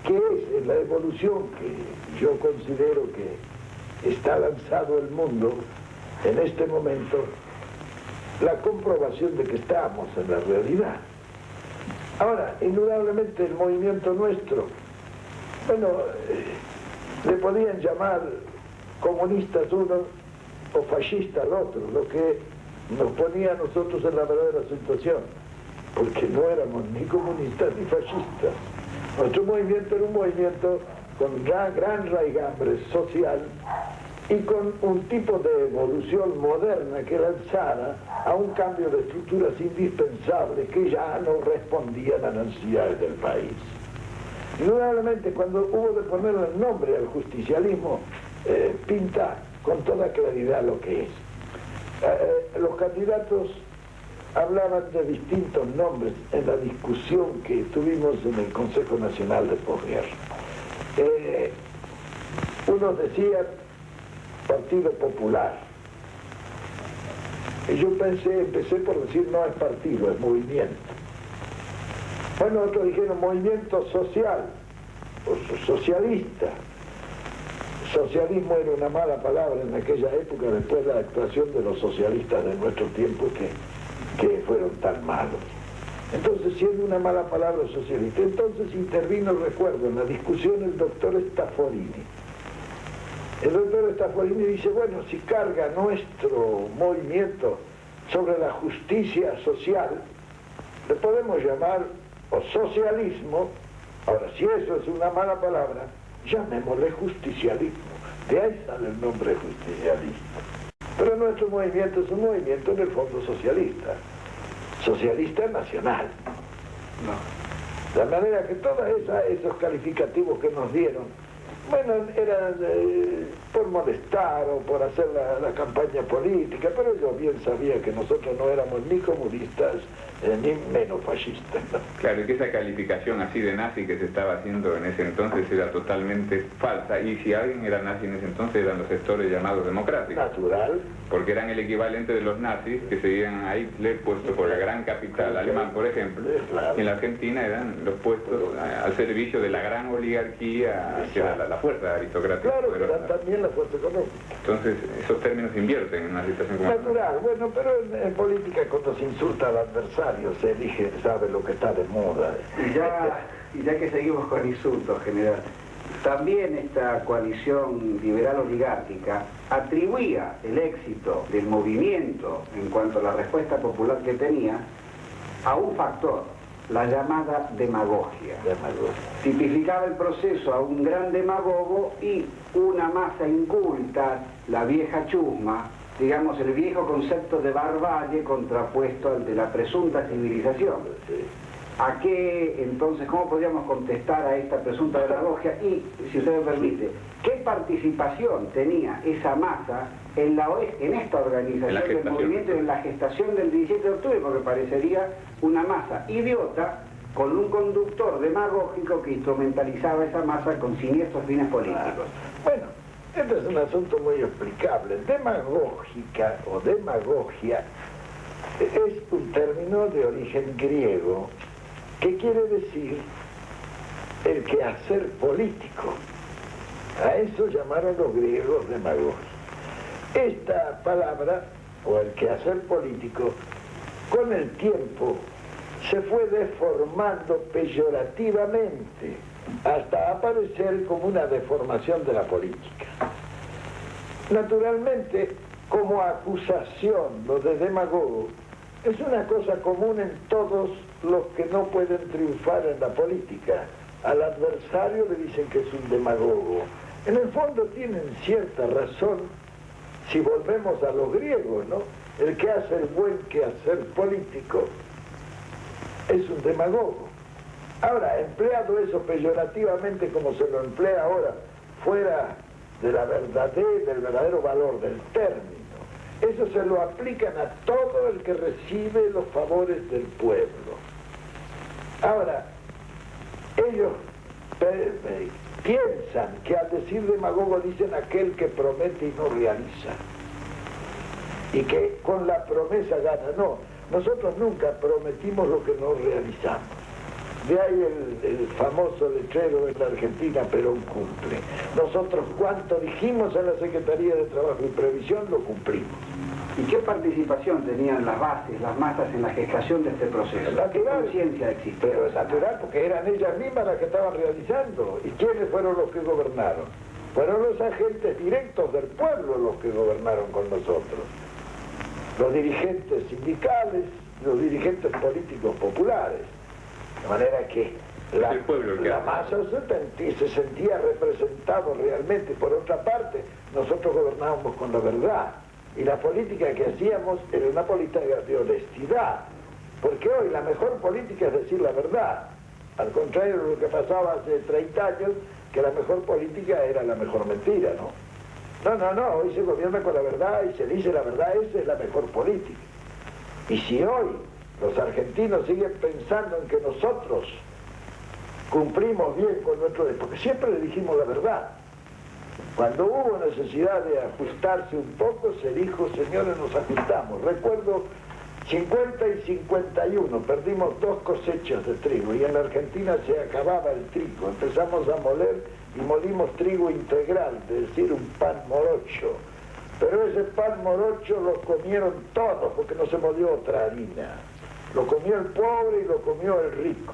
que es en la evolución que yo considero que está lanzado el mundo en este momento, la comprobación de que estamos en la realidad. Ahora, indudablemente el movimiento nuestro, bueno, le podían llamar comunistas unos o fascistas otros, lo que nos ponía a nosotros en la verdadera situación, porque no éramos ni comunistas ni fascistas. Nuestro movimiento era un movimiento con gran raigambre social y con un tipo de evolución moderna que lanzara a un cambio de estructuras indispensables que ya no respondían a las necesidades del país. Indudablemente, cuando hubo de ponerle el nombre al justicialismo, pinta con toda claridad lo que es. Los candidatos hablaban de distintos nombres en la discusión que tuvimos en el Consejo Nacional de Posguerra. Unos decían Partido Popular. Y yo empecé por decir no es partido, es movimiento. Bueno, otros dijeron movimiento social, o socialista. Socialismo era una mala palabra en aquella época, después de la actuación de los socialistas de nuestro tiempo que fueron tan malos. Entonces, siendo una mala palabra socialista, entonces intervino, recuerdo, en la discusión el doctor Stafforini. El doctor Stafforini dice, bueno, si carga nuestro movimiento sobre la justicia social, le podemos llamar o socialismo, ahora si eso es una mala palabra, llamémosle justicialismo, de ahí sale el nombre justicialista. Pero nuestro movimiento es un movimiento en el fondo socialista nacional. No. De manera que todos esos calificativos que nos dieron, bueno, eran por molestar o por hacer la campaña política, pero yo bien sabía que nosotros no éramos ni comunistas ni menos fascistas, ¿no? Claro, y que esa calificación así de nazi que se estaba haciendo en ese entonces era totalmente falsa, y si alguien era nazi en ese entonces eran los sectores llamados democráticos. Natural. Porque eran el equivalente de los nazis que se iban a Hitler puesto por la gran capital alemán, por ejemplo. Claro. Y en la Argentina eran los puestos al servicio de la gran oligarquía, que era la fuerza aristocrática. Claro, pero también la fuerza económica. Entonces, esos términos invierten en una situación como esta. Natural, bueno, pero en política cuando se insulta al adversario se elige, sabe lo que está de moda. Y ya que seguimos con insultos, general, también esta coalición liberal oligárquica atribuía el éxito del movimiento en cuanto a la respuesta popular que tenía a un factor, la llamada demagogia. Tipificaba el proceso a un gran demagogo y una masa inculta, la vieja chusma, digamos el viejo concepto de barbarie contrapuesto al de la presunta civilización. ¿A qué, entonces, cómo podríamos contestar a esta presunta demagogia? Y, si usted me permite, ¿qué participación tenía esa masa en esta organización del movimiento, en la gestación del 17 de octubre, porque parecería una masa idiota con un conductor demagógico que instrumentalizaba esa masa con siniestros fines políticos. Bueno, este es un asunto muy explicable. Demagógica o demagogia es un término de origen griego que quiere decir el quehacer político. A eso llamaron los griegos demagogia. Esta palabra, o el quehacer político, con el tiempo se fue deformando peyorativamente hasta aparecer como una deformación de la política. Naturalmente, como acusación, lo de demagogo es una cosa común en todos los que no pueden triunfar en la política. Al adversario le dicen que es un demagogo. En el fondo tienen cierta razón si volvemos a los griegos, ¿no? El que hace el buen quehacer político es un demagogo. Ahora, empleado eso peyorativamente como se lo emplea ahora, fuera de la del verdadero valor del término, eso se lo aplican a todo el que recibe los favores del pueblo. Ahora, ellos piensan que al decir demagogo dicen aquel que promete y no realiza, y que con la promesa gana. No, nosotros nunca prometimos lo que no realizamos. De ahí el famoso letrero en la Argentina, Perón cumple. Nosotros cuanto dijimos en la Secretaría de Trabajo y Previsión lo cumplimos. ¿Y qué participación tenían las bases, las masas en la gestación de este proceso? Natural, ¿Qué conciencia existía? Pero es natural porque eran ellas mismas las que estaban realizando. ¿Y quiénes fueron los que gobernaron? Fueron los agentes directos del pueblo los que gobernaron con nosotros. Los dirigentes sindicales, los dirigentes políticos populares. De manera que la masa se sentía representado realmente. Por otra parte, nosotros gobernábamos con la verdad. Y la política que hacíamos era una política de honestidad. Porque hoy la mejor política es decir la verdad. Al contrario de lo que pasaba hace 30 años, que la mejor política era la mejor mentira, ¿no? No, hoy se gobierna con la verdad y se dice la verdad, esa es la mejor política. Y si hoy los argentinos siguen pensando en que nosotros cumplimos bien con nuestro deber, porque siempre le dijimos la verdad. Cuando hubo necesidad de ajustarse un poco, se dijo, señores, nos ajustamos. Recuerdo 50 y 51, perdimos 2 cosechas de trigo y en la Argentina se acababa el trigo. Empezamos a moler y molimos trigo integral, es decir, un pan morocho. Pero ese pan morocho lo comieron todos porque no se molió otra harina. Lo comió el pobre y lo comió el rico.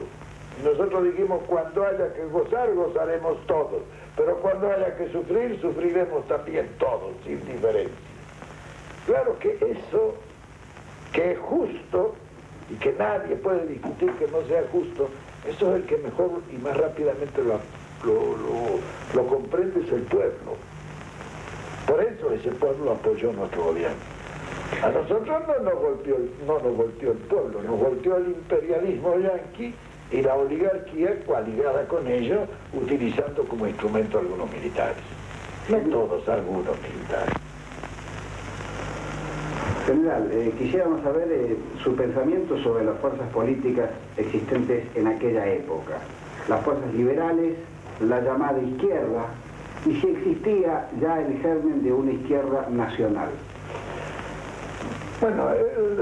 Y nosotros dijimos, cuando haya que gozar, gozaremos todos. Pero cuando haya que sufrir, sufriremos también todos, sin diferencia. Claro que eso, que es justo, y que nadie puede discutir que no sea justo, eso es el que mejor y más rápidamente lo comprende, es el pueblo. Por eso ese pueblo apoyó nuestro gobierno. A nosotros no nos golpeó el pueblo, nos golpeó el imperialismo yanqui y la oligarquía coaligada con ellos, utilizando como instrumento algunos militares. No todos, algunos militares. General, quisiéramos saber su pensamiento sobre las fuerzas políticas existentes en aquella época. Las fuerzas liberales, la llamada izquierda, y si existía ya el germen de una izquierda nacional. Bueno,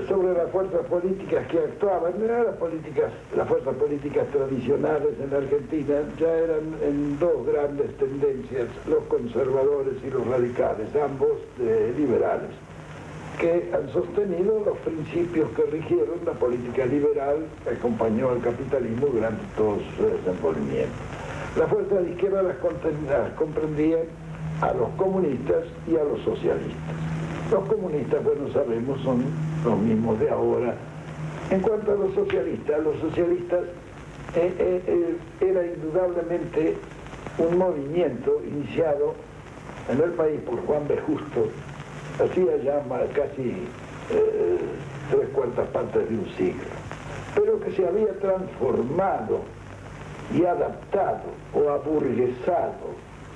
sobre las fuerzas políticas que actuaban, las fuerzas políticas tradicionales en Argentina ya eran en 2 grandes tendencias, los conservadores y los radicales, ambos liberales, que han sostenido los principios que rigieron la política liberal que acompañó al capitalismo durante todo su desenvolvimiento. Las fuerzas de izquierda las comprendían a los comunistas y a los socialistas. Los comunistas, bueno, sabemos, son los mismos de ahora. En cuanto a los socialistas era indudablemente un movimiento iniciado en el país por Juan B. Justo, hacía ya casi 3/4 partes de un siglo, pero que se había transformado y adaptado o aburguesado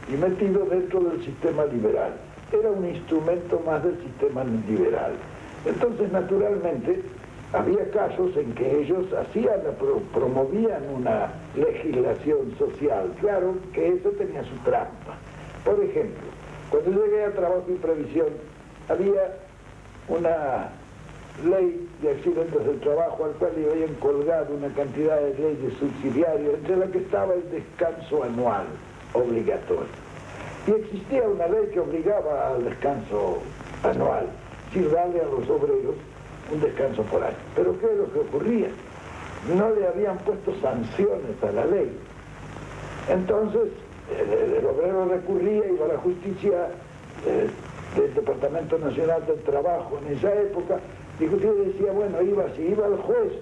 y metido dentro del sistema liberal. era un instrumento más del sistema liberal. Entonces, naturalmente, había casos en que ellos promovían una legislación social. Claro que eso tenía su trampa. Por ejemplo, cuando llegué a Trabajo y Previsión, había una ley de accidentes del trabajo al cual le habían colgado una cantidad de leyes subsidiarias, entre las que estaba el descanso anual obligatorio. Y existía una ley que obligaba al descanso anual, sin darle a los obreros un descanso por año. Pero ¿qué es lo que ocurría? No le habían puesto sanciones a la ley. Entonces, el obrero recurría, iba a la justicia del Departamento Nacional del Trabajo en esa época, discutía y decía, bueno, iba al juez,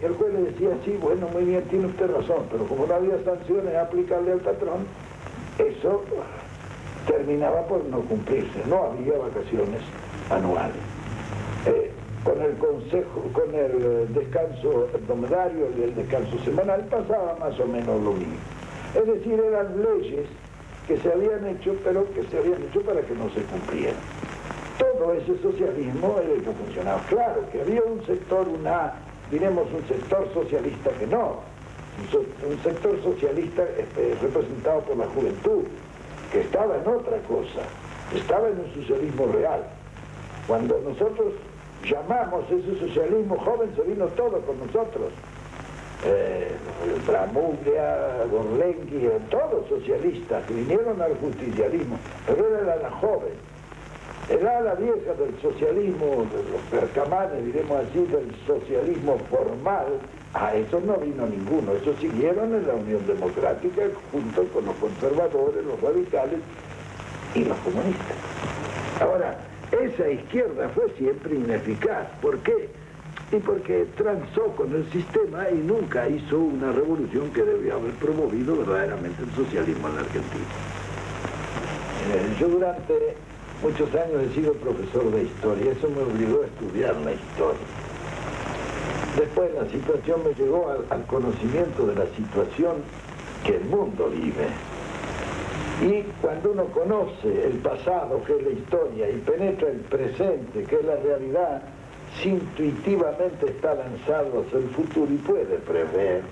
y el juez le decía, sí, bueno, muy bien, tiene usted razón, pero como no había sanciones a aplicarle al patrón, eso terminaba por no cumplirse, no había vacaciones anuales. Con el descanso hebdomadario y el descanso semanal pasaba más o menos lo mismo. Es decir, eran leyes que se habían hecho, pero que se habían hecho para que no se cumplieran. Todo ese socialismo era el que funcionaba. Claro que había un sector, un sector socialista que no, un sector socialista representado por la juventud, que estaba en otra cosa, estaba en un socialismo real. Cuando nosotros llamamos ese socialismo joven, se vino todo con nosotros. Bramuglia, Gorlenki, todos socialistas que vinieron al justicialismo, pero era el ala joven. El ala vieja del socialismo, de los percamanes, diremos así, del socialismo formal, a eso no vino ninguno. Eso siguieron en la Unión Democrática junto con los conservadores, los radicales y los comunistas. Ahora, esa izquierda fue siempre ineficaz. ¿Por qué? Y porque transó con el sistema y nunca hizo una revolución que debía haber promovido verdaderamente el socialismo en la Argentina. Yo durante muchos años he sido profesor de historia, eso me obligó a estudiar la historia. Después la situación me llegó al conocimiento de la situación que el mundo vive. Y cuando uno conoce el pasado, que es la historia, y penetra el presente, que es la realidad, intuitivamente está lanzado hacia el futuro y puede prever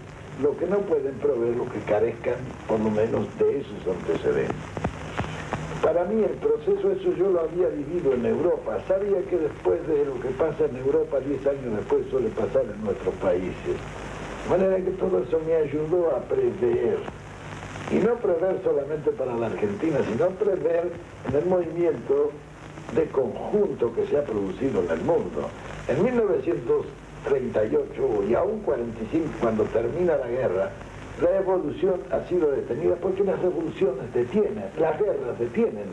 lo que no pueden prever los que carezcan, por lo menos, de esos antecedentes. Para mí el proceso, eso yo lo había vivido en Europa. Sabía que después de lo que pasa en Europa, 10 años después suele pasar en nuestros países. De manera que todo eso me ayudó a prever. Y no prever solamente para la Argentina, sino prever en el movimiento de conjunto que se ha producido en el mundo. En 1938 y aún 45, cuando termina la guerra, la evolución ha sido detenida porque las revoluciones detienen, las guerras detienen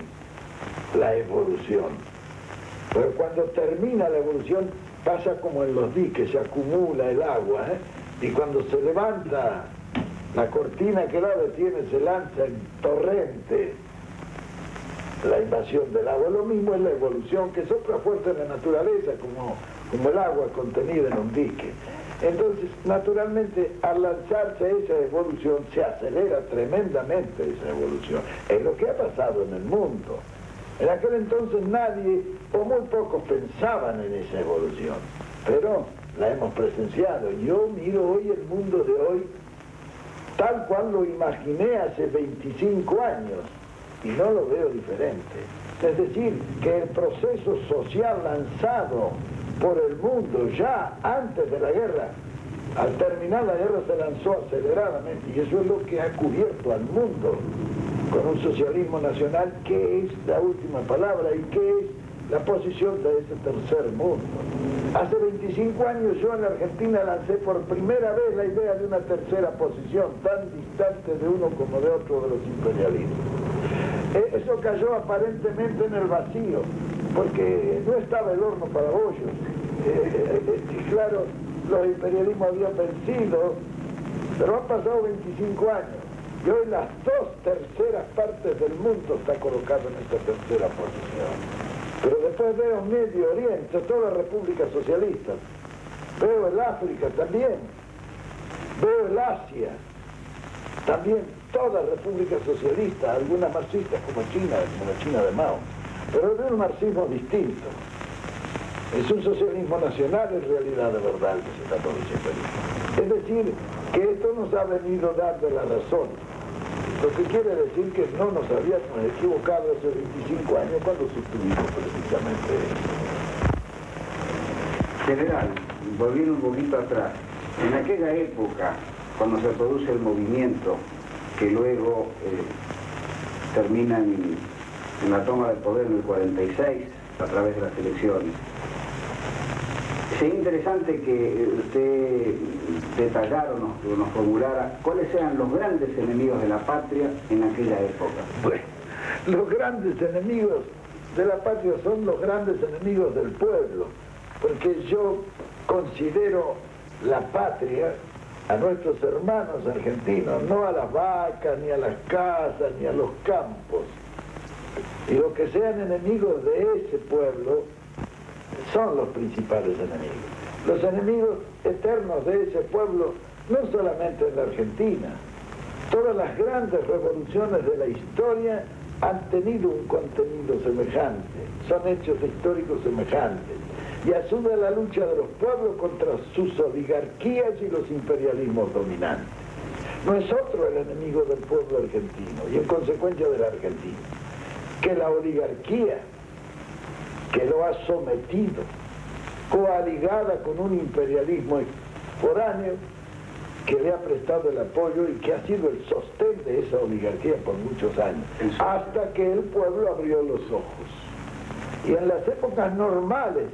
la evolución. Pero cuando termina la evolución pasa como en los diques, se acumula el agua, y cuando se levanta la cortina que la detiene, se lanza en torrente la invasión del agua. Lo mismo es la evolución, que sopla fuerte en la naturaleza, como el agua contenida en un dique. Entonces, naturalmente, al lanzarse esa evolución, se acelera tremendamente esa evolución. Es lo que ha pasado en el mundo. En aquel entonces nadie, o muy pocos, pensaban en esa evolución, pero la hemos presenciado. Yo miro hoy el mundo de hoy tal cual lo imaginé hace 25 años, y no lo veo diferente. Es decir, que el proceso social lanzado por el mundo ya antes de la guerra, al terminar la guerra se lanzó aceleradamente, y eso es lo que ha cubierto al mundo con un socialismo nacional, que es la última palabra y que es la posición de ese tercer mundo. Hace 25 años yo en la Argentina lancé por primera vez la idea de una tercera posición, tan distante de uno como de otro de los imperialismos. Eso cayó aparentemente en el vacío, porque no estaba el horno para bollos. Claro, los imperialismos habían vencido, pero han pasado 25 años. Y hoy las 2/3 partes del mundo está colocado en esta tercera posición. Pero después veo Medio Oriente, todas las repúblicas socialistas. Veo el África también. Veo el Asia. También todas repúblicas socialistas, algunas marxistas como China, como la China de Mao. pero de un marxismo distinto. Es un socialismo nacional en realidad de verdad que se está produciendo ahí. Es decir, que esto nos ha venido dando la razón. Lo que quiere decir que no nos habíamos equivocado hace 25 años cuando sostuvimos precisamente eso. General, volviendo un poquito atrás, en aquella época, cuando se produce el movimiento que luego termina en la toma del poder en el 46 a través de las elecciones, sería interesante que usted detallara o nos formulara cuáles eran los grandes enemigos de la patria en aquella época. Bueno, los grandes enemigos de la patria son los grandes enemigos del pueblo, porque yo considero la patria a nuestros hermanos argentinos, no a las vacas, ni a las casas, ni a los campos. Y los que sean enemigos de ese pueblo son los principales enemigos. Los enemigos eternos de ese pueblo, no solamente en la Argentina, todas las grandes revoluciones de la historia han tenido un contenido semejante, son hechos históricos semejantes, y asume la lucha de los pueblos contra sus oligarquías y los imperialismos dominantes. No es otro el enemigo del pueblo argentino, y en consecuencia de la Argentina, que la oligarquía que lo ha sometido, coaligada con un imperialismo foráneo que le ha prestado el apoyo y que ha sido el sostén de esa oligarquía por muchos años, hasta que el pueblo abrió los ojos. Y en las épocas normales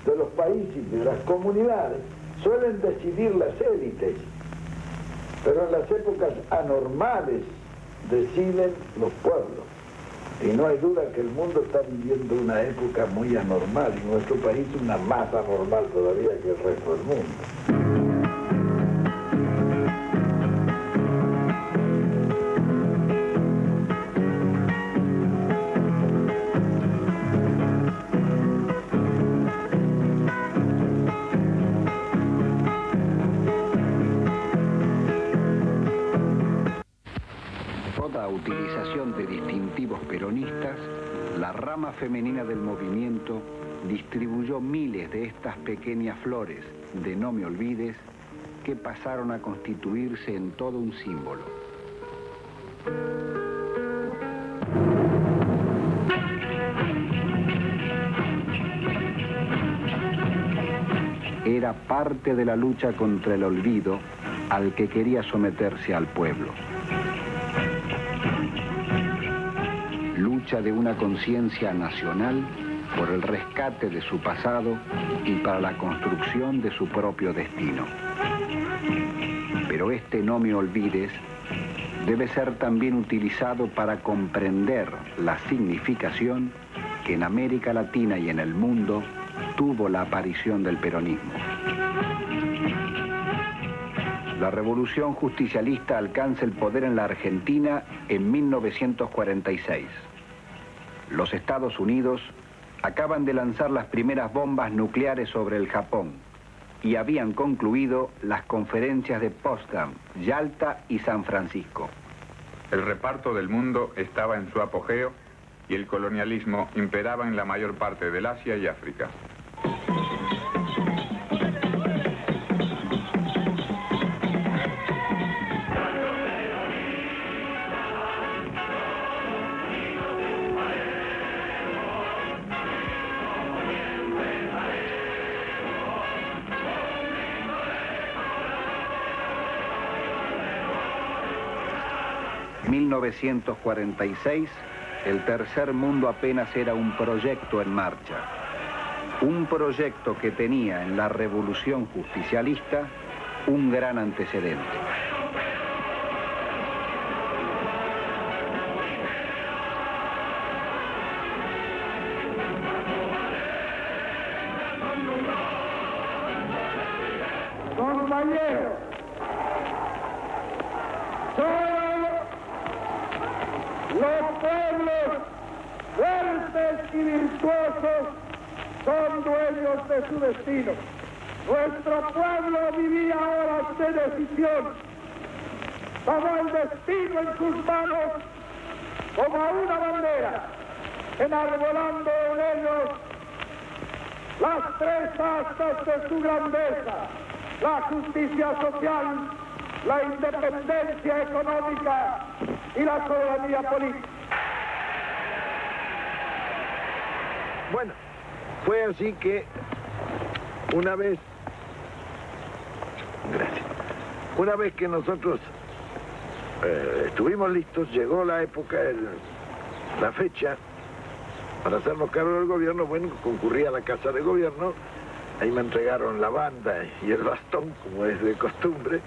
de los países y de las comunidades suelen decidir las élites, pero en las épocas anormales deciden los pueblos. Y no hay duda que el mundo está viviendo una época muy anormal y nuestro país una más anormal todavía que el resto del mundo. Utilización de distintivos peronistas, la rama femenina del movimiento distribuyó miles de estas pequeñas flores de no me olvides que pasaron a constituirse en todo un símbolo. Era parte de la lucha contra el olvido al que quería someterse al pueblo. Lucha de una conciencia nacional por el rescate de su pasado y para la construcción de su propio destino. Pero este no me olvides debe ser también utilizado para comprender la significación que en América Latina y en el mundo tuvo la aparición del peronismo. La revolución justicialista alcanza el poder en la Argentina en 1946. Los Estados Unidos acaban de lanzar las primeras bombas nucleares sobre el Japón y habían concluido las conferencias de Potsdam, Yalta y San Francisco. El reparto del mundo estaba en su apogeo y el colonialismo imperaba en la mayor parte del Asia y África. En 1946, el tercer mundo apenas era un proyecto en marcha. Un proyecto que tenía en la revolución justicialista un gran antecedente. Compañeros, los pueblos fuertes y virtuosos son dueños de su destino. Nuestro pueblo vivía horas de decisión. Tomó el destino en sus manos como a una bandera. enarbolando en ellos las tres astas de su grandeza: la justicia social, la independencia económica y la soberanía política. Bueno, fue así que una vez que nosotros estuvimos listos, llegó la época, la fecha para hacernos cargo del gobierno. Bueno, concurrí a la Casa de Gobierno, ahí me entregaron la banda y el bastón, como es de costumbre,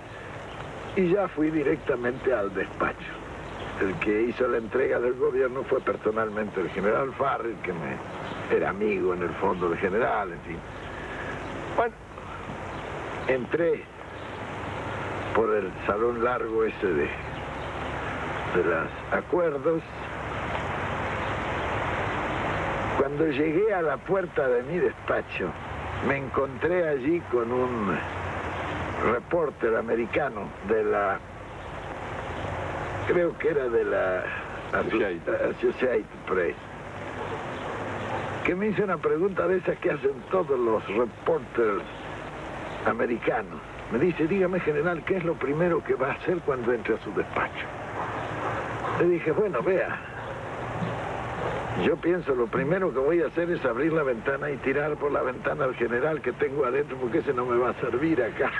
y ya fui directamente al despacho. El que hizo la entrega del gobierno fue personalmente el general Farrell, que era amigo en el fondo del general, en fin. Bueno, entré por el salón largo ese de los acuerdos. Cuando llegué a la puerta de mi despacho, me encontré allí con un reporter americano de la, creo que era de la Associated Press, que me hizo una pregunta de esas que hacen todos los reporters americanos. Me dice: dígame, general, ¿qué es lo primero que va a hacer cuando entre a su despacho? Le dije: bueno, vea, yo pienso lo primero que voy a hacer es abrir la ventana y tirar por la ventana al general que tengo adentro, porque ese no me va a servir acá.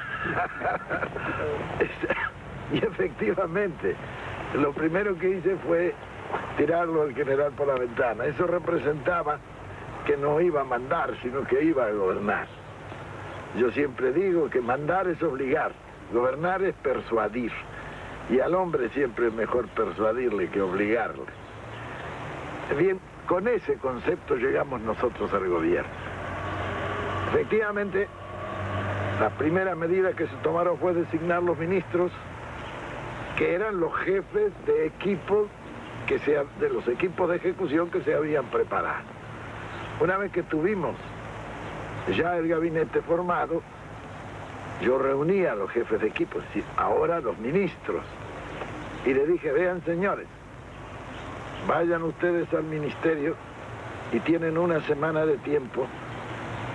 Y efectivamente, lo primero que hice fue tirarlo al general por la ventana. Eso representaba que no iba a mandar, sino que iba a gobernar. Yo siempre digo que mandar es obligar, gobernar es persuadir, y al hombre siempre es mejor persuadirle que obligarle. Bien, con ese concepto llegamos nosotros al gobierno. Efectivamente, la primera medida que se tomaron fue designar los ministros, que eran los jefes de equipos, de los equipos de ejecución que se habían preparado. Una vez que tuvimos ya el gabinete formado, yo reuní a los jefes de equipo, es decir, ahora los ministros, y le dije: vean, señores, vayan ustedes al ministerio y tienen una semana de tiempo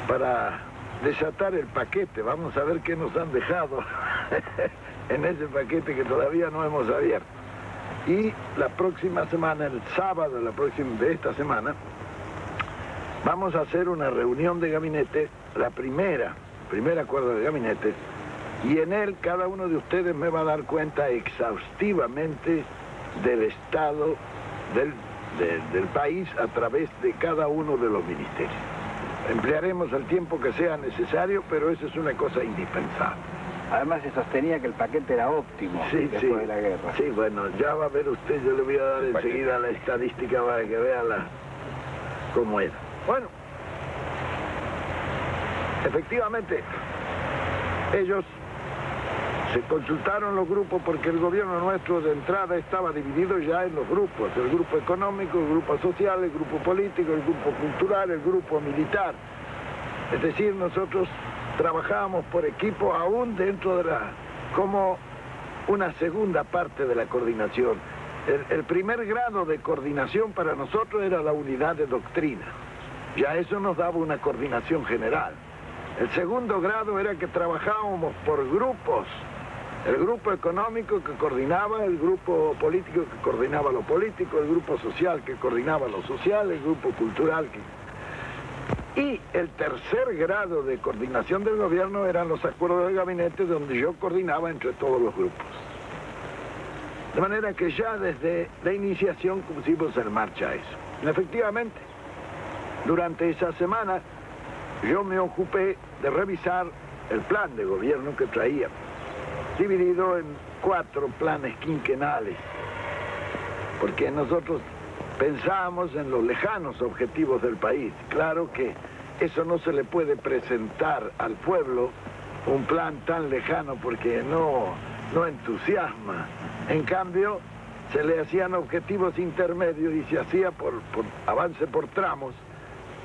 para desatar el paquete. Vamos a ver qué nos han dejado en ese paquete que todavía no hemos abierto. Y la próxima semana, el sábado de esta semana, vamos a hacer una reunión de gabinete, la primer acuerdo de gabinete, y en él cada uno de ustedes me va a dar cuenta exhaustivamente del estado del país a través de cada uno de los ministerios. Emplearemos el tiempo que sea necesario, pero eso es una cosa indispensable. Además se sostenía que el paquete era óptimo después de la guerra. Sí, bueno, ya va a ver usted, yo le voy a dar enseguida la estadística para que vea cómo era. Bueno, efectivamente, ellos se consultaron los grupos, porque el gobierno nuestro de entrada estaba dividido ya en los grupos: el grupo económico, el grupo social, el grupo político, el grupo cultural, el grupo militar. Es decir, nosotros trabajábamos por equipo aún dentro de como una segunda parte de la coordinación. El primer grado de coordinación para nosotros era la unidad de doctrina. Ya eso nos daba una coordinación general. El segundo grado era que trabajábamos por grupos. El grupo económico que coordinaba, el grupo político que coordinaba lo político, el grupo social que coordinaba lo social, el grupo cultural que... Y el tercer grado de coordinación del gobierno eran los acuerdos de gabinete, donde yo coordinaba entre todos los grupos. De manera que ya desde la iniciación pusimos en marcha eso. Efectivamente, durante esa semana yo me ocupé de revisar el plan de gobierno que traía, dividido en 4 planes quinquenales, porque nosotros pensábamos en los lejanos objetivos del país. Claro que eso no se le puede presentar al pueblo, un plan tan lejano, porque no entusiasma. En cambio, se le hacían objetivos intermedios y se hacía por avance por tramos,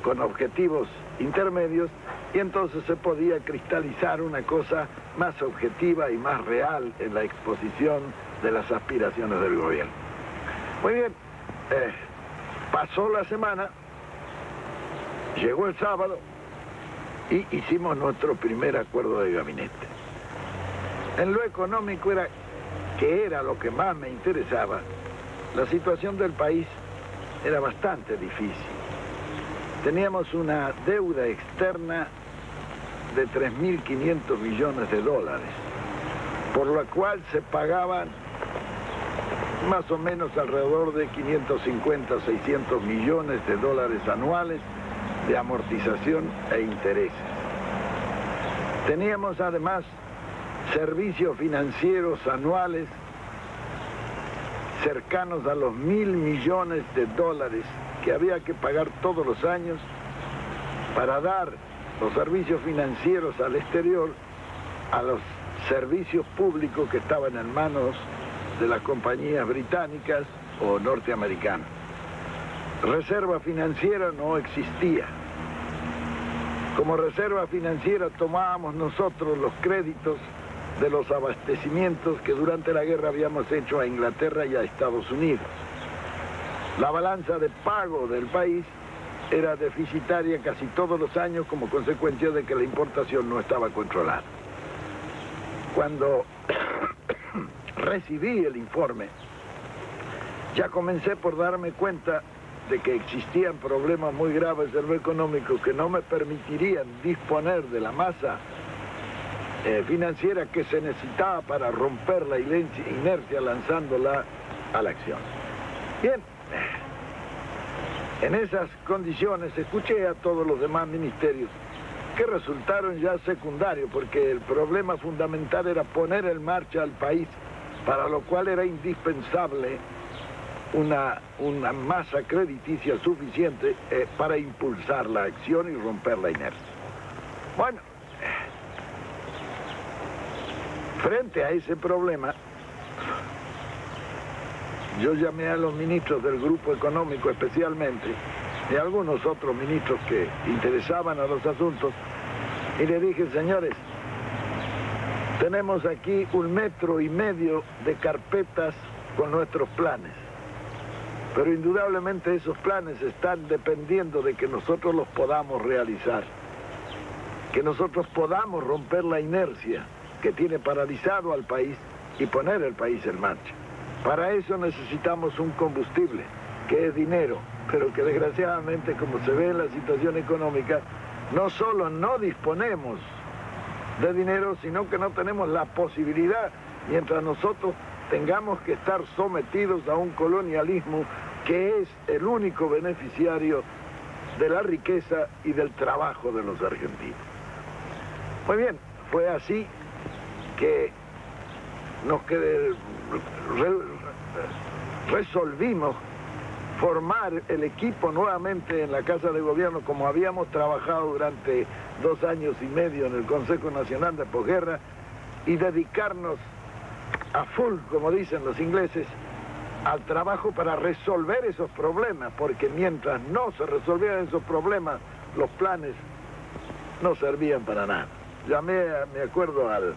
con objetivos intermedios, y entonces se podía cristalizar una cosa más objetiva y más real en la exposición de las aspiraciones del gobierno. Muy bien. Pasó la semana, llegó el sábado y hicimos nuestro primer acuerdo de gabinete. En lo económico que era lo que más me interesaba, la situación del país era bastante difícil. Teníamos una deuda externa de 3.500 millones de dólares, por la cual se pagaban más o menos alrededor de 550 a 600 millones de dólares anuales de amortización e intereses. Teníamos además servicios financieros anuales cercanos a los 1.000 millones de dólares que había que pagar todos los años para dar los servicios financieros al exterior a los servicios públicos que estaban en manos de las compañías británicas o norteamericanas. Reserva financiera no existía. Como reserva financiera tomábamos nosotros los créditos de los abastecimientos que durante la guerra habíamos hecho a Inglaterra y a Estados Unidos. La balanza de pago del país era deficitaria casi todos los años como consecuencia de que la importación no estaba controlada. Cuando recibí el informe, ya comencé por darme cuenta de que existían problemas muy graves de lo económico que no me permitirían disponer de la masa financiera que se necesitaba para romper la inercia lanzándola a la acción. Bien, en esas condiciones escuché a todos los demás ministerios que resultaron ya secundarios porque el problema fundamental era poner en marcha al país, para lo cual era indispensable una masa crediticia suficiente para impulsar la acción y romper la inercia. Bueno, frente a ese problema, yo llamé a los ministros del Grupo Económico especialmente, y a algunos otros ministros que interesaban a los asuntos, y le dije, señores, tenemos aquí 1,5 metros de carpetas con nuestros planes, pero indudablemente esos planes están dependiendo de que nosotros los podamos realizar, que nosotros podamos romper la inercia que tiene paralizado al país y poner el país en marcha. Para eso necesitamos un combustible, que es dinero, pero que desgraciadamente, como se ve en la situación económica, no solo no disponemos de dinero, sino que no tenemos la posibilidad, mientras nosotros tengamos que estar sometidos a un colonialismo que es el único beneficiario de la riqueza y del trabajo de los argentinos. Muy bien, fue así que resolvimos formar el equipo nuevamente en la Casa de Gobierno como habíamos trabajado durante 2 años y medio en el Consejo Nacional de Posguerra y dedicarnos a full, como dicen los ingleses, al trabajo para resolver esos problemas, porque mientras no se resolvieran esos problemas, los planes no servían para nada. Llamé, me acuerdo, al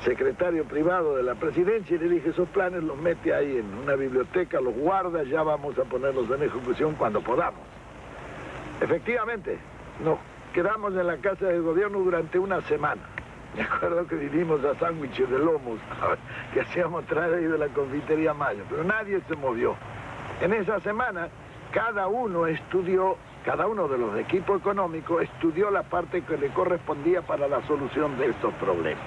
secretario privado de la presidencia y le dije, esos planes los mete ahí en una biblioteca, los guarda, ya vamos a ponerlos en ejecución cuando podamos. Efectivamente, nos quedamos en la Casa de Gobierno durante una semana. Me acuerdo que vinimos a sándwiches de lomos que hacíamos traer ahí de la confitería Mayo, pero nadie se movió. En esa semana, cada uno de los equipos económicos estudió la parte que le correspondía para la solución de estos problemas.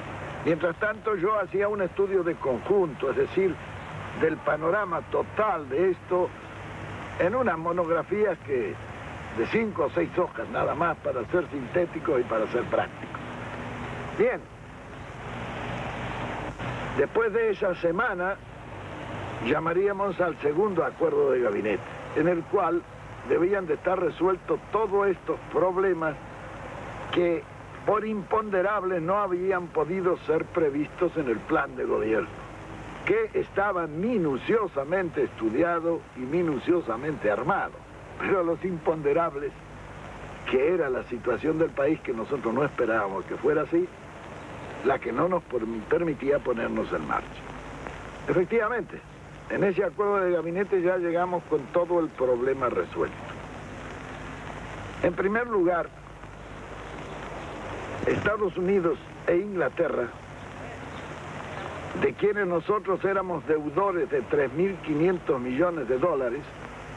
Mientras tanto, yo hacía un estudio de conjunto, es decir, del panorama total de esto, en unas monografías de 5 o 6 hojas nada más, para ser sintéticos y para ser prácticos. Bien, después de esa semana, llamaríamos al segundo acuerdo de gabinete, en el cual debían de estar resueltos todos estos problemas que por imponderables no habían podido ser previstos en el plan de gobierno, que estaba minuciosamente estudiado y minuciosamente armado. Pero los imponderables, que era la situación del país que nosotros no esperábamos que fuera así, la que no nos permitía ponernos en marcha. Efectivamente, en ese acuerdo de gabinete ya llegamos con todo el problema resuelto. En primer lugar, Estados Unidos e Inglaterra, de quienes nosotros éramos deudores de 3.500 millones de dólares,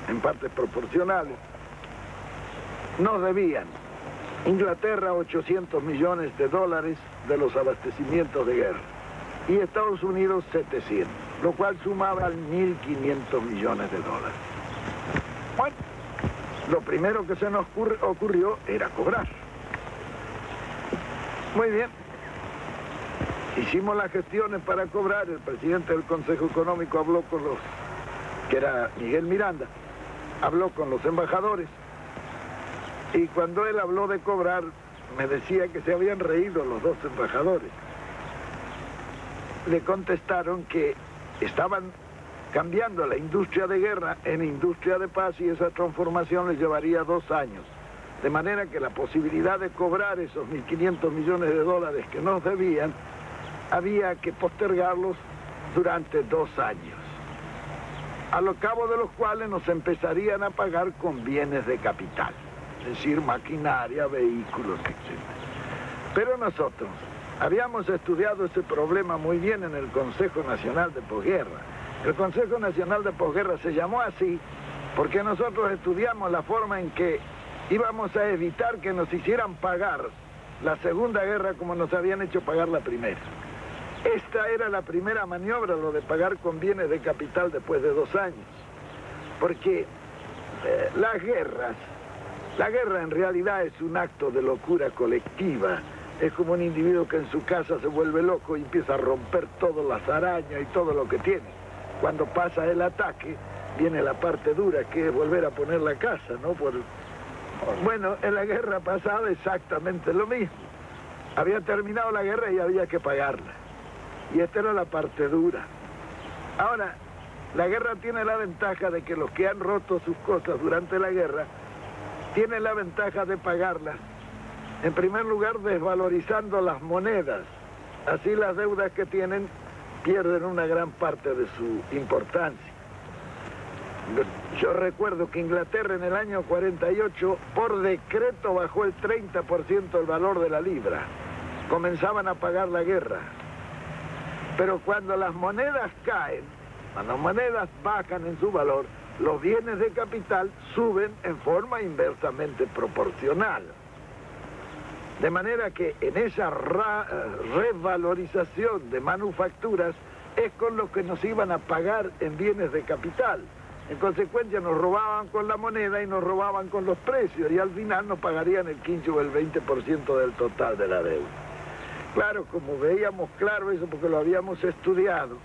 en partes proporcionales, nos debían Inglaterra 800 millones de dólares de los abastecimientos de guerra y Estados Unidos 700, lo cual sumaba 1.500 millones de dólares. Bueno, lo primero que se nos ocurrió era cobrar. Muy bien. Hicimos las gestiones para cobrar. El presidente del Consejo Económico habló con los, que era Miguel Miranda, habló con los embajadores. Y cuando él habló de cobrar, me decía que se habían reído los dos embajadores. Le contestaron que estaban cambiando la industria de guerra en industria de paz y esa transformación les llevaría 2 años. De manera que la posibilidad de cobrar esos 1.500 millones de dólares que nos debían, había que postergarlos durante 2 años. A lo cabo de los cuales nos empezarían a pagar con bienes de capital. Es decir, maquinaria, vehículos, etc. Pero nosotros habíamos estudiado ese problema muy bien en el Consejo Nacional de Posguerra. El Consejo Nacional de Posguerra se llamó así porque nosotros estudiamos la forma en que íbamos a evitar que nos hicieran pagar la Segunda Guerra como nos habían hecho pagar la primera. Esta era la primera maniobra, lo de pagar con bienes de capital después de 2 años. Porque la guerra en realidad es un acto de locura colectiva. Es como un individuo que en su casa se vuelve loco y empieza a romper todas las arañas y todo lo que tiene. Cuando pasa el ataque, viene la parte dura, que es volver a poner la casa, ¿no? Bueno, en la guerra pasada exactamente lo mismo. Había terminado la guerra y había que pagarla. Y esta era la parte dura. Ahora, la guerra tiene la ventaja de que los que han roto sus cosas durante la guerra tienen la ventaja de pagarlas. En primer lugar, desvalorizando las monedas. Así las deudas que tienen pierden una gran parte de su importancia. Yo recuerdo que Inglaterra en el año 48, por decreto, bajó el 30% el valor de la libra. Comenzaban a pagar la guerra. Pero cuando las monedas caen, cuando las monedas bajan en su valor, los bienes de capital suben en forma inversamente proporcional. De manera que en esa revalorización de manufacturas es con lo que nos iban a pagar en bienes de capital. En consecuencia nos robaban con la moneda y nos robaban con los precios y al final nos pagarían el 15 o el 20% del total de la deuda. Claro, como veíamos claro eso porque lo habíamos estudiado,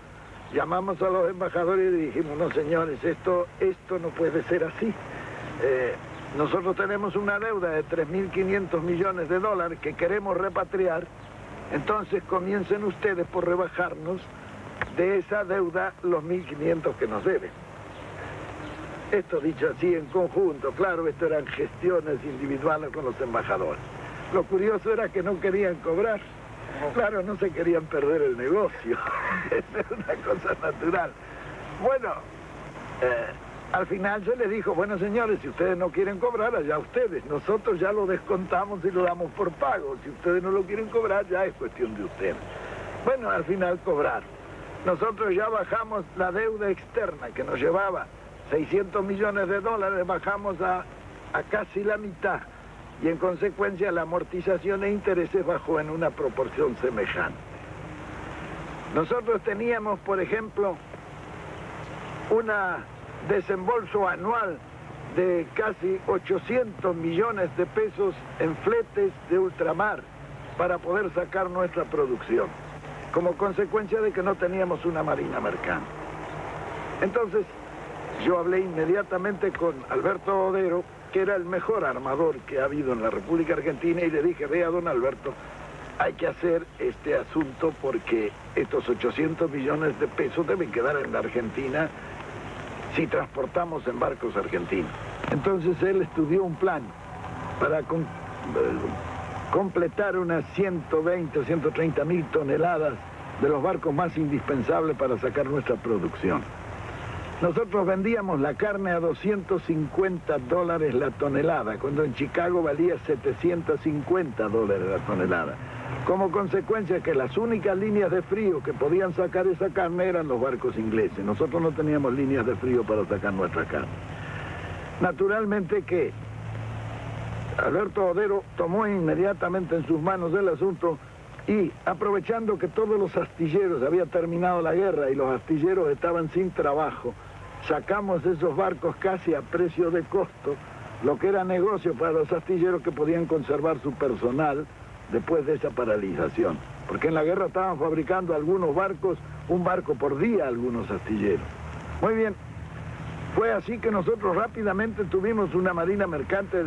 llamamos a los embajadores y dijimos, no señores, esto no puede ser así. Nosotros tenemos una deuda de 3.500 millones de dólares que queremos repatriar, entonces comiencen ustedes por rebajarnos de esa deuda los 1.500 que nos deben. Esto dicho así en conjunto, claro, esto eran gestiones individuales con los embajadores. Lo curioso era que no querían cobrar. Claro, no se querían perder el negocio. Esa es una cosa natural. Bueno, al final se les dijo, bueno señores, si ustedes no quieren cobrar, allá ustedes. Nosotros ya lo descontamos y lo damos por pago. Si ustedes no lo quieren cobrar, ya es cuestión de ustedes. Bueno, al final cobraron. Nosotros ya bajamos la deuda externa que nos llevaba 600 millones de dólares, bajamos a casi la mitad. Y en consecuencia la amortización e intereses bajó en una proporción semejante. Nosotros teníamos, por ejemplo, un desembolso anual de casi 800 millones de pesos en fletes de ultramar para poder sacar nuestra producción, como consecuencia de que no teníamos una marina mercante. Entonces, yo hablé inmediatamente con Alberto Odero, que era el mejor armador que ha habido en la República Argentina, y le dije, vea, don Alberto, hay que hacer este asunto porque estos 800 millones de pesos deben quedar en la Argentina si transportamos en barcos argentinos. Entonces él estudió un plan para completar unas 120 o 130 mil toneladas de los barcos más indispensables para sacar nuestra producción. Nosotros vendíamos la carne a $250 la tonelada, cuando en Chicago valía $750 la tonelada. Como consecuencia que las únicas líneas de frío que podían sacar esa carne eran los barcos ingleses. Nosotros no teníamos líneas de frío para sacar nuestra carne. Naturalmente que Alberto Odero tomó inmediatamente en sus manos el asunto y, aprovechando que todos los astilleros, había terminado la guerra y los astilleros estaban sin trabajo, sacamos esos barcos casi a precio de costo, lo que era negocio para los astilleros que podían conservar su personal después de esa paralización. Porque en la guerra estaban fabricando algunos barcos, un barco por día algunos astilleros. Muy bien, fue así que nosotros rápidamente tuvimos una marina mercante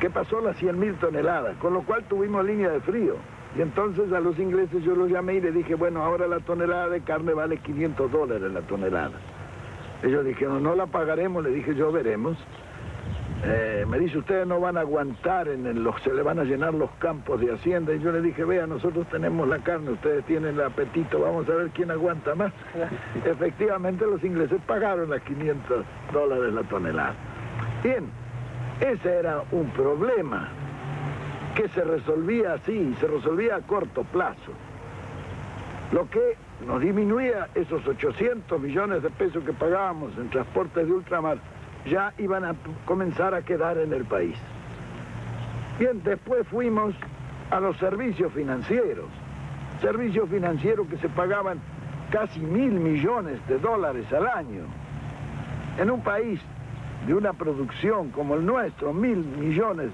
que pasó las 100.000 toneladas, con lo cual tuvimos línea de frío. Y entonces a los ingleses yo los llamé y les dije, bueno, ahora la tonelada de carne vale $500 la tonelada. Ellos dijeron, no la pagaremos, le dije yo, veremos. Me dice, ustedes no van a aguantar, se le van a llenar los campos de hacienda. Y yo le dije, vea, nosotros tenemos la carne, ustedes tienen el apetito, vamos a ver quién aguanta más. Efectivamente, los ingleses pagaron las $500 la tonelada. Bien, ese era un problema que se resolvía así, se resolvía a corto plazo. Lo que nos disminuía esos 800 millones de pesos que pagábamos en transportes de ultramar, ya iban a comenzar a quedar en el país. Bien, después fuimos a los servicios financieros que se pagaban casi $1.000 millones al año. En un país de una producción como el nuestro, $1.000 millones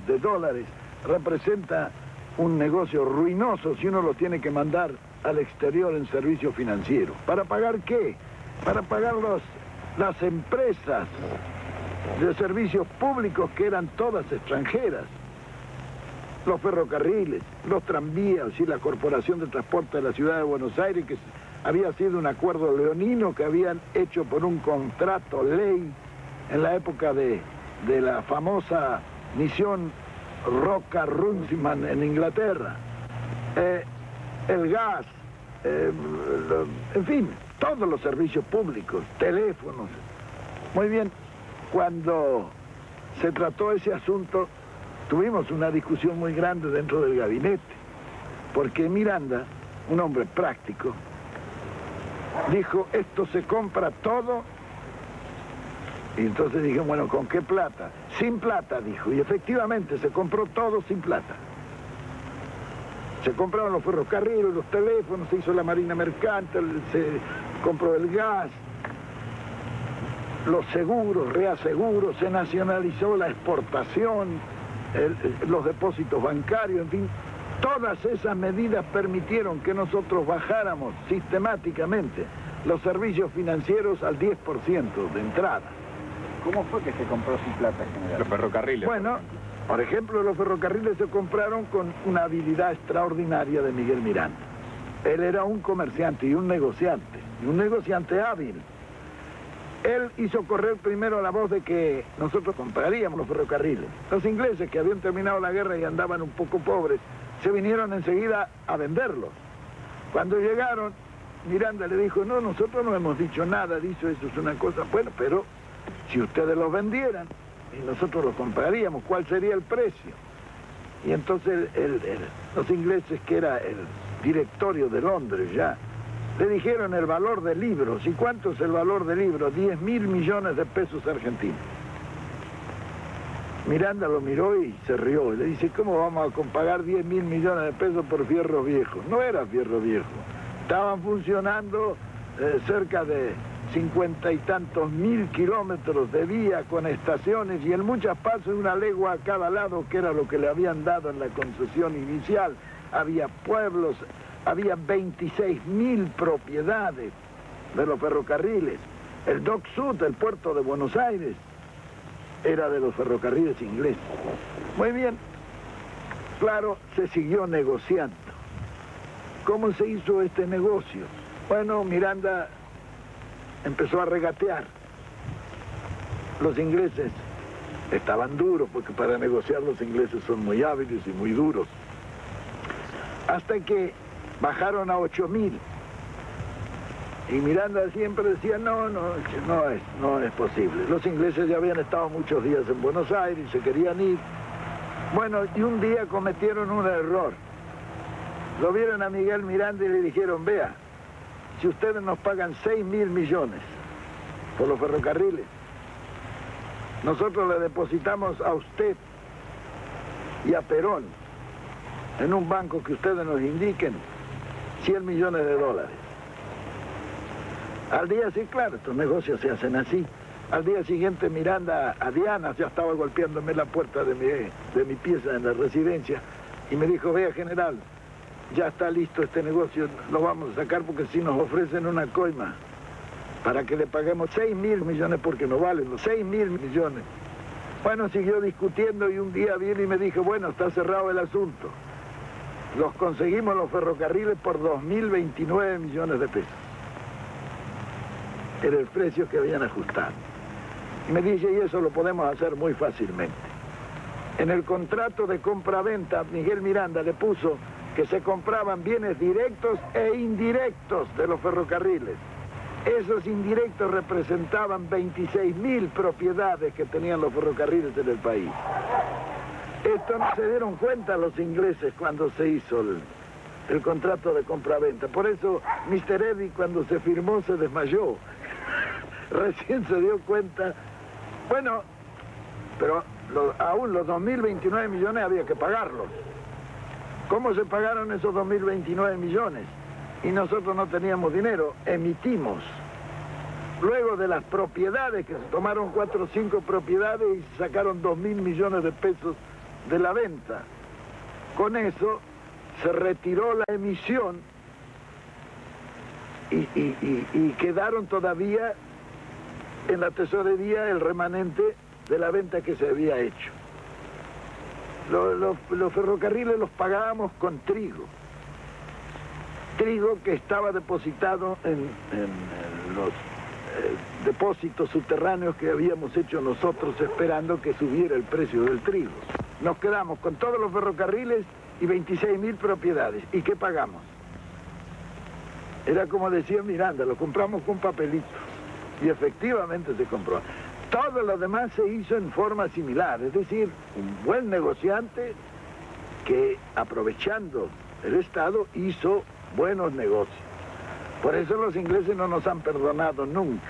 representa un negocio ruinoso si uno lo tiene que mandar al exterior en servicio financiero. ¿Para pagar qué? Para pagar las empresas de servicios públicos que eran todas extranjeras. Los ferrocarriles, los tranvías y la Corporación de Transporte de la Ciudad de Buenos Aires, que había sido un acuerdo leonino que habían hecho por un contrato ley en la época de la famosa misión Rocca-Runciman en Inglaterra. El gas, en fin, todos los servicios públicos, teléfonos. Muy bien, cuando se trató ese asunto, tuvimos una discusión muy grande dentro del gabinete, porque Miranda, un hombre práctico, dijo, esto se compra todo. Y entonces dije, bueno, ¿con qué plata? Sin plata, dijo, y efectivamente se compró todo sin plata. Se compraron los ferrocarriles, los teléfonos, se hizo la marina mercante, se compró el gas, los seguros, reaseguros, se nacionalizó la exportación, los depósitos bancarios, en fin. Todas esas medidas permitieron que nosotros bajáramos sistemáticamente los servicios financieros al 10% de entrada. ¿Cómo fue que se compró sin plata, general? Los ferrocarriles. Bueno, por ejemplo, los ferrocarriles se compraron con una habilidad extraordinaria de Miguel Miranda. Él era un comerciante y un negociante hábil. Él hizo correr primero la voz de que nosotros compraríamos los ferrocarriles. Los ingleses, que habían terminado la guerra y andaban un poco pobres, se vinieron enseguida a venderlos. Cuando llegaron, Miranda le dijo, no, nosotros no hemos dicho nada, dice, eso es una cosa, bueno, pero si ustedes los vendieran y nosotros los compraríamos, ¿cuál sería el precio? Y entonces los ingleses, que era el directorio de Londres ya, le dijeron el valor de libros. ¿Y cuánto es el valor de libros? 10.000 millones de pesos argentinos. Miranda lo miró y se rió. Le dice, ¿cómo vamos a pagar 10.000 millones de pesos por fierro viejo? No era fierro viejo. Estaban funcionando cerca de 50 y tantos mil kilómetros de vía con estaciones y en muchas partes una legua a cada lado, que era lo que le habían dado en la concesión inicial. Había pueblos, había 26.000 propiedades de los ferrocarriles. El Dock Sud, el puerto de Buenos Aires, era de los ferrocarriles ingleses. Muy bien, claro, se siguió negociando. ¿Cómo se hizo este negocio? Bueno, Miranda empezó a regatear. Los ingleses estaban duros, porque para negociar los ingleses son muy hábiles y muy duros. Hasta que bajaron a 8.000. Y Miranda siempre decía, no es posible. Los ingleses ya habían estado muchos días en Buenos Aires, se querían ir. Bueno, y un día cometieron un error. Lo vieron a Miguel Miranda y le dijeron, vea, si ustedes nos pagan 6.000 millones por los ferrocarriles, nosotros le depositamos a usted y a Perón en un banco que ustedes nos indiquen 100 millones de dólares. Al día siguiente, claro, estos negocios se hacen así. Al día siguiente Miranda a Diana ya estaba golpeándome la puerta de mi pieza en la residencia y me dijo, vea general, ya está listo este negocio, lo vamos a sacar porque si nos ofrecen una coima para que le paguemos 6.000 millones porque no valen los 6.000 millones. Bueno, siguió discutiendo y un día viene y me dijo, bueno, está cerrado el asunto. Los conseguimos los ferrocarriles por 2.029 millones de pesos. Era el precio que habían ajustado. Y me dice, y eso lo podemos hacer muy fácilmente. En el contrato de compra-venta, Miguel Miranda le puso que se compraban bienes directos e indirectos de los ferrocarriles. Esos indirectos representaban 26.000 propiedades que tenían los ferrocarriles en el país. Esto no se dieron cuenta los ingleses cuando se hizo el contrato de compra-venta. Por eso Mr. Eddy cuando se firmó se desmayó. Recién se dio cuenta. Bueno, pero aún los 2.029 millones había que pagarlos. ¿Cómo se pagaron esos 2.029 millones? Y nosotros no teníamos dinero, emitimos. Luego de las propiedades, que se tomaron 4 o 5 propiedades y sacaron 2.000 millones de pesos de la venta. Con eso se retiró la emisión y quedaron todavía en la tesorería el remanente de la venta que se había hecho. Los ferrocarriles los pagábamos con trigo. Trigo que estaba depositado en los depósitos subterráneos que habíamos hecho nosotros esperando que subiera el precio del trigo. Nos quedamos con todos los ferrocarriles y 26.000 propiedades. ¿Y qué pagamos? Era como decía Miranda, lo compramos con papelitos. Y efectivamente se compró. Todo lo demás se hizo en forma similar, es decir, un buen negociante que, aprovechando el Estado, hizo buenos negocios. Por eso los ingleses no nos han perdonado nunca.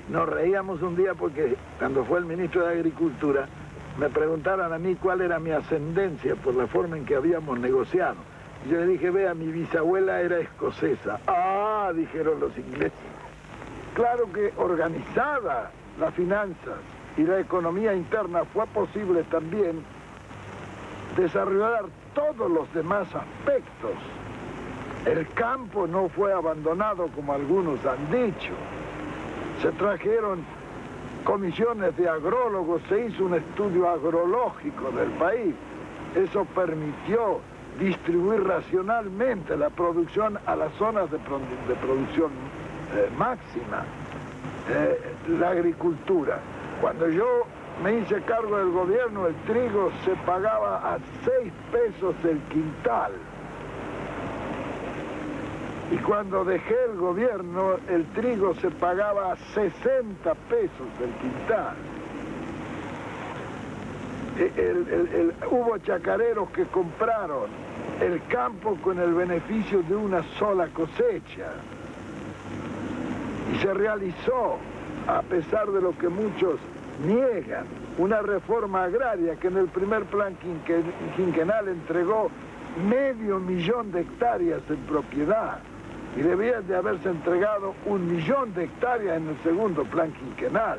Nos reíamos un día porque cuando fue el ministro de Agricultura me preguntaron a mí cuál era mi ascendencia por la forma en que habíamos negociado. Y yo le dije, vea, mi bisabuela era escocesa. Ah, dijeron los ingleses. Claro que organizada las finanzas y la economía interna fue posible también desarrollar todos los demás aspectos. El campo no fue abandonado como algunos han dicho. Se trajeron comisiones de agrólogos, se hizo un estudio agrológico del país. Eso permitió distribuir racionalmente la producción a las zonas de producción máxima. La agricultura. Cuando yo me hice cargo del gobierno, el trigo se pagaba a 6 pesos el quintal. Y cuando dejé el gobierno, el trigo se pagaba a 60 pesos el quintal. Hubo chacareros que compraron el campo con el beneficio de una sola cosecha. Y se realizó, a pesar de lo que muchos niegan, una reforma agraria que en el primer plan quinquenal entregó 500.000 de hectáreas en propiedad y debía de haberse entregado 1.000.000 de hectáreas en el segundo plan quinquenal.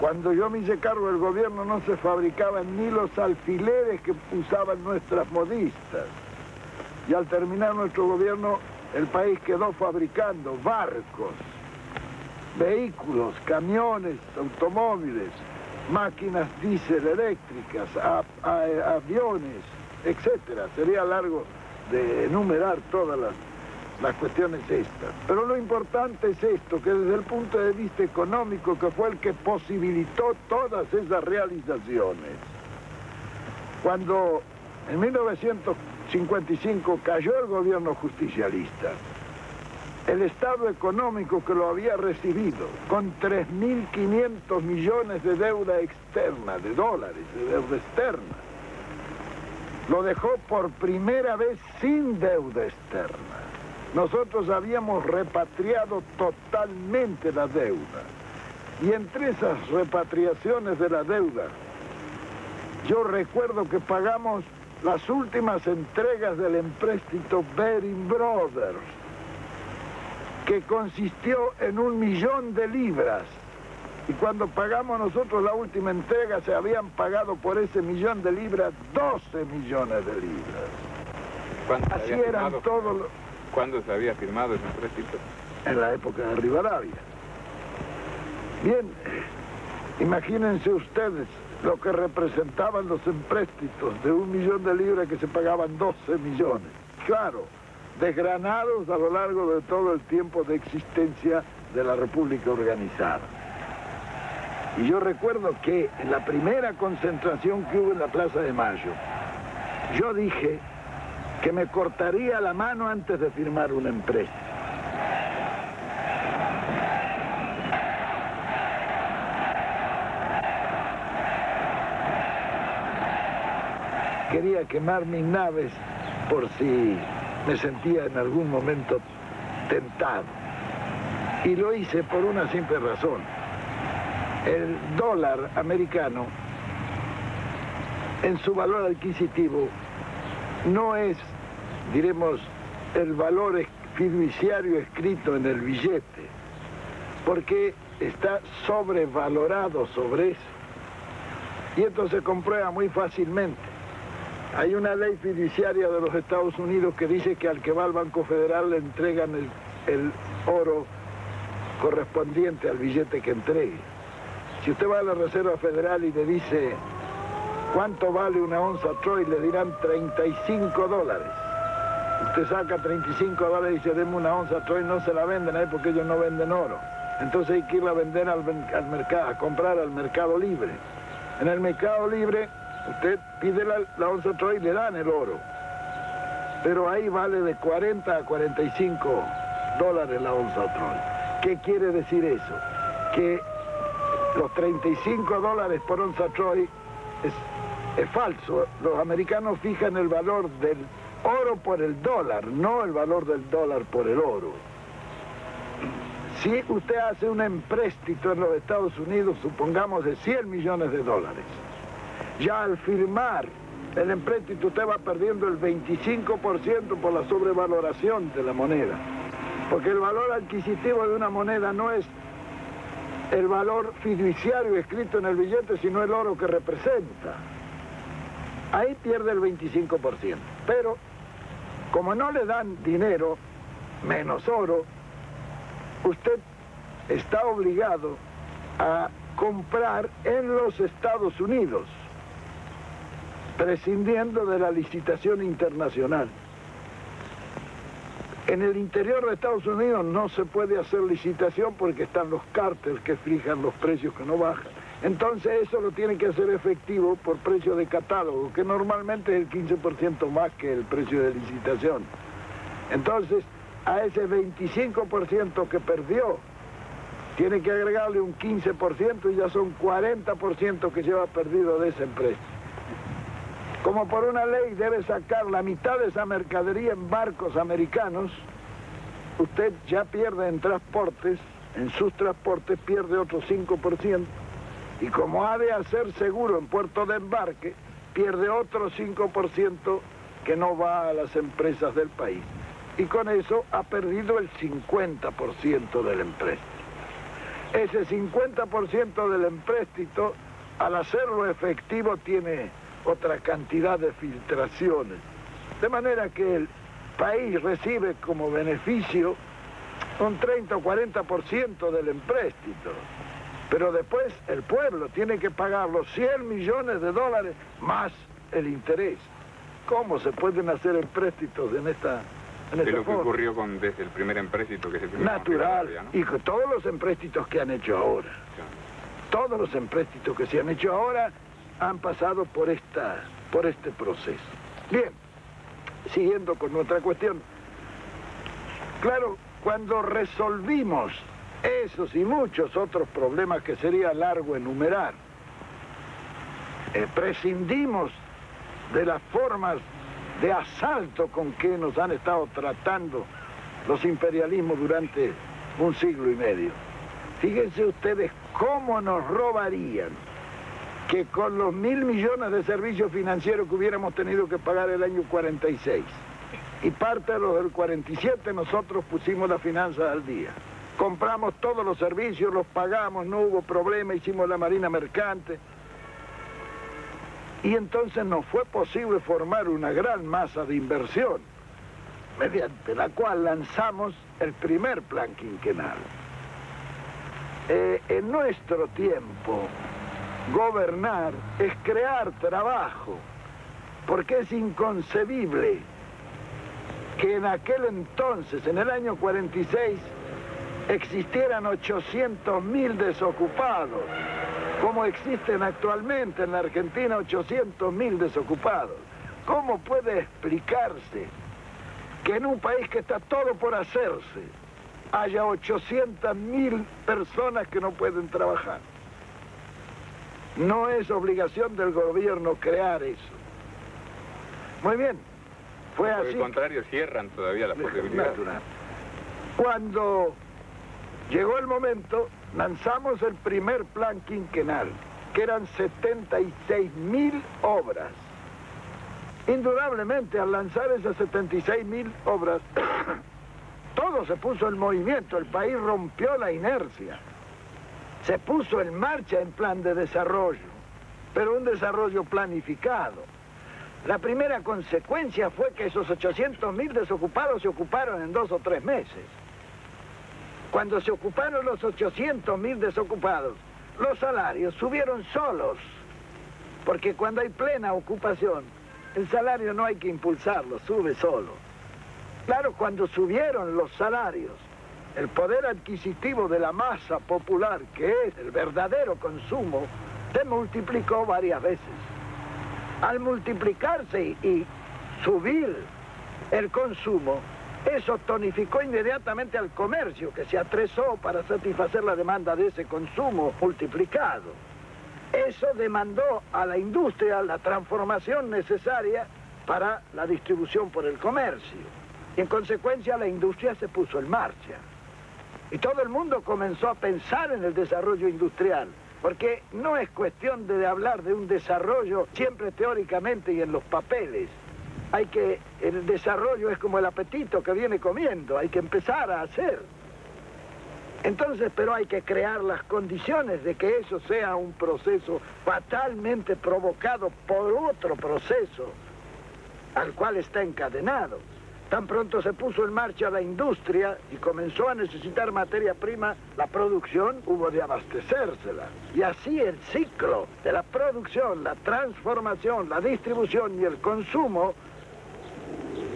Cuando yo me hice cargo del gobierno no se fabricaban ni los alfileres que usaban nuestras modistas. Y al terminar nuestro gobierno, el país quedó fabricando barcos, vehículos, camiones, automóviles, máquinas diésel eléctricas, aviones, etcétera. Sería largo de enumerar todas las cuestiones estas. Pero lo importante es esto, que desde el punto de vista económico, que fue el que posibilitó todas esas realizaciones. Cuando en 1955 cayó el gobierno justicialista, el estado económico que lo había recibido, con 3.500 millones de deuda externa, de dólares, de deuda externa, lo dejó por primera vez sin deuda externa. Nosotros habíamos repatriado totalmente la deuda. Y entre esas repatriaciones de la deuda, yo recuerdo que pagamos las últimas entregas del empréstito Baring Brothers, que consistió en 1 millón de libras. Y cuando pagamos nosotros la última entrega, se habían pagado por ese 1 millón de libras 12 millones de libras. Así eran todos los... ¿Cuándo se había firmado ese empréstito? En la época de Rivadavia. Bien, imagínense ustedes lo que representaban los empréstitos de 1 millón de libras que se pagaban 12 millones. Claro, desgranados a lo largo de todo el tiempo de existencia de la República Organizada. Y yo recuerdo que en la primera concentración que hubo en la Plaza de Mayo, yo dije que me cortaría la mano antes de firmar un empréstito. Quería quemar mis naves por si me sentía en algún momento tentado. Y lo hice por una simple razón. El dólar americano, en su valor adquisitivo, no es, diremos, el valor fiduciario escrito en el billete, porque está sobrevalorado sobre eso. Y esto se comprueba muy fácilmente. Hay una ley fiduciaria de los Estados Unidos que dice que al que va al Banco Federal le entregan el oro correspondiente al billete que entregue. Si usted va a la Reserva Federal y le dice ¿cuánto vale una onza Troy? Le dirán $35. Usted saca $35 y dice, deme una onza Troy, no se la venden ahí porque ellos no venden oro. Entonces hay que ir a vender al mercado, a comprar al Mercado Libre. En el Mercado Libre usted pide la onza Troy y le dan el oro. Pero ahí vale de 40 a 45 dólares la onza Troy. ¿Qué quiere decir eso? Que los 35 dólares por onza Troy es falso. Los americanos fijan el valor del oro por el dólar, no el valor del dólar por el oro. Si usted hace un empréstito en los Estados Unidos, supongamos de 100 millones de dólares, ya al firmar el empréstito usted va perdiendo el 25% por la sobrevaloración de la moneda. Porque el valor adquisitivo de una moneda no es el valor fiduciario escrito en el billete, sino el oro que representa. Ahí pierde el 25%. Pero, como no le dan dinero, menos oro, usted está obligado a comprar en los Estados Unidos, prescindiendo de la licitación internacional. En el interior de Estados Unidos no se puede hacer licitación porque están los cárteles que fijan los precios que no bajan. Entonces eso lo tiene que hacer efectivo por precio de catálogo, que normalmente es el 15% más que el precio de licitación. Entonces, a ese 25% que perdió, tiene que agregarle un 15% y ya son 40% que lleva perdido de esa empresa. Como por una ley debe sacar la mitad de esa mercadería en barcos americanos, usted ya pierde en transportes, en sus transportes pierde otro 5%, y como ha de hacer seguro en puerto de embarque, pierde otro 5% que no va a las empresas del país. Y con eso ha perdido el 50% del empréstito. Ese 50% del empréstito, al hacerlo efectivo, tiene otra cantidad de filtraciones. De manera que el país recibe como beneficio un 30 o 40% del empréstito. Pero después el pueblo tiene que pagar los 100 millones de dólares más el interés. ¿Cómo se pueden hacer empréstitos en esta forma? Es lo que ocurrió desde el primer empréstito que se firmó. Natural, ¿no? Y con todos los empréstitos que han hecho ahora. Todos los empréstitos que se han hecho ahora han pasado por este proceso. Bien, siguiendo con nuestra cuestión. Claro, cuando resolvimos esos y muchos otros problemas que sería largo enumerar, prescindimos de las formas de asalto con que nos han estado tratando los imperialismos durante un siglo y medio. Fíjense ustedes cómo nos robarían que con los 1.000 millones de servicios financieros que hubiéramos tenido que pagar el año 46 y parte de los del 47 nosotros pusimos las finanzas al día. Compramos todos los servicios, los pagamos, no hubo problema, hicimos la marina mercante. Y entonces nos fue posible formar una gran masa de inversión, mediante la cual lanzamos el primer plan quinquenal. En nuestro tiempo, gobernar es crear trabajo, porque es inconcebible que en aquel entonces, en el año 46, existieran 800.000 desocupados, como existen actualmente en la Argentina 800.000 desocupados. ¿Cómo puede explicarse que en un país que está todo por hacerse haya 800.000 personas que no pueden trabajar? No es obligación del gobierno crear eso. Muy bien, fue así. Por el contrario, cierran todavía las posibilidades. Cuando llegó el momento, lanzamos el primer plan quinquenal, que eran 76.000 obras. Indudablemente, al lanzar esas 76.000 obras, todo se puso en movimiento, el país rompió la inercia. Se puso en marcha en plan de desarrollo, pero un desarrollo planificado. La primera consecuencia fue que esos 800.000 desocupados se ocuparon en 2 o 3 meses. Cuando se ocuparon los 800.000 desocupados, los salarios subieron solos, porque cuando hay plena ocupación, el salario no hay que impulsarlo, sube solo. Claro, cuando subieron los salarios, el poder adquisitivo de la masa popular, que es el verdadero consumo, se multiplicó varias veces. Al multiplicarse y subir el consumo, eso tonificó inmediatamente al comercio, que se atresó para satisfacer la demanda de ese consumo multiplicado. Eso demandó a la industria la transformación necesaria para la distribución por el comercio. Y en consecuencia la industria se puso en marcha. Y todo el mundo comenzó a pensar en el desarrollo industrial, porque no es cuestión de hablar de un desarrollo siempre teóricamente y en los papeles. El desarrollo es como el apetito que viene comiendo, hay que empezar a hacer. Entonces, pero hay que crear las condiciones de que eso sea un proceso fatalmente provocado por otro proceso al cual está encadenado. Tan pronto se puso en marcha la industria y comenzó a necesitar materia prima, la producción hubo de abastecérsela. Y así el ciclo de la producción, la transformación, la distribución y el consumo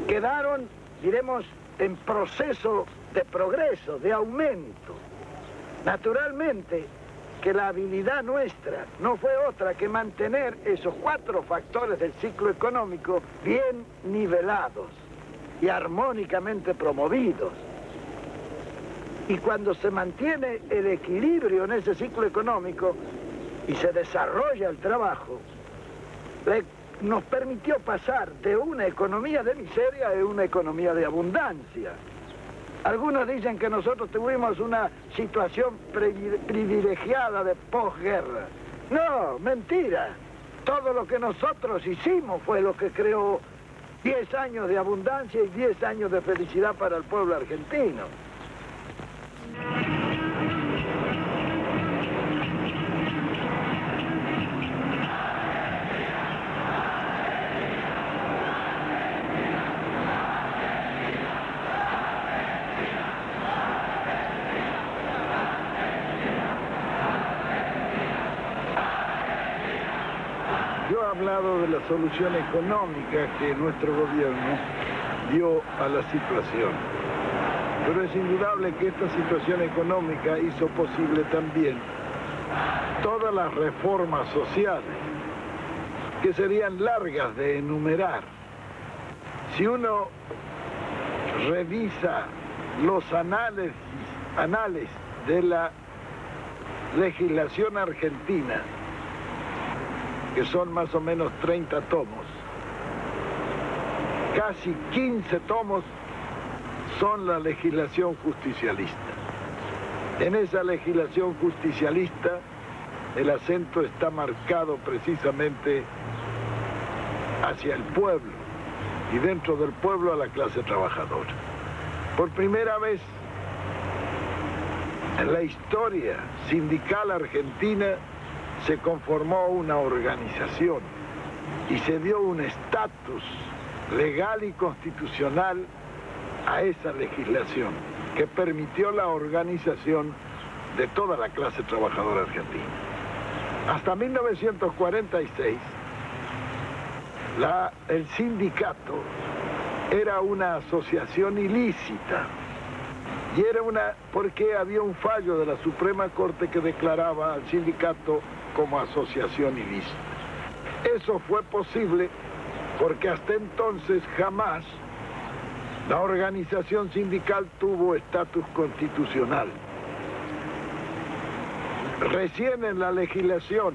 quedaron, diremos, en proceso de progreso, de aumento. Naturalmente que la habilidad nuestra no fue otra que mantener esos 4 factores del ciclo económico bien nivelados y armónicamente promovidos. Y cuando se mantiene el equilibrio en ese ciclo económico y se desarrolla el trabajo, nos permitió pasar de una economía de miseria a una economía de abundancia. Algunos dicen que nosotros tuvimos una situación privilegiada de posguerra. No, mentira. Todo lo que nosotros hicimos fue lo que creó 10 años de abundancia y 10 años de felicidad para el pueblo argentino. Yo he hablado de la solución económica que nuestro gobierno dio a la situación. Pero es indudable que esta situación económica hizo posible también todas las reformas sociales, que serían largas de enumerar. Si uno revisa los anales de la legislación argentina, que son más o menos 30 tomos, casi 15 tomos son la legislación justicialista. En esa legislación justicialista el acento está marcado precisamente hacia el pueblo y dentro del pueblo a la clase trabajadora. Por primera vez en la historia sindical argentina se conformó una organización y se dio un estatus legal y constitucional a esa legislación que permitió la organización de toda la clase trabajadora argentina. Hasta 1946, el sindicato era una asociación ilícita y era porque había un fallo de la Suprema Corte que declaraba al sindicato como asociación ilícita. Eso fue posible porque hasta entonces jamás la organización sindical tuvo estatus constitucional. Recién en la legislación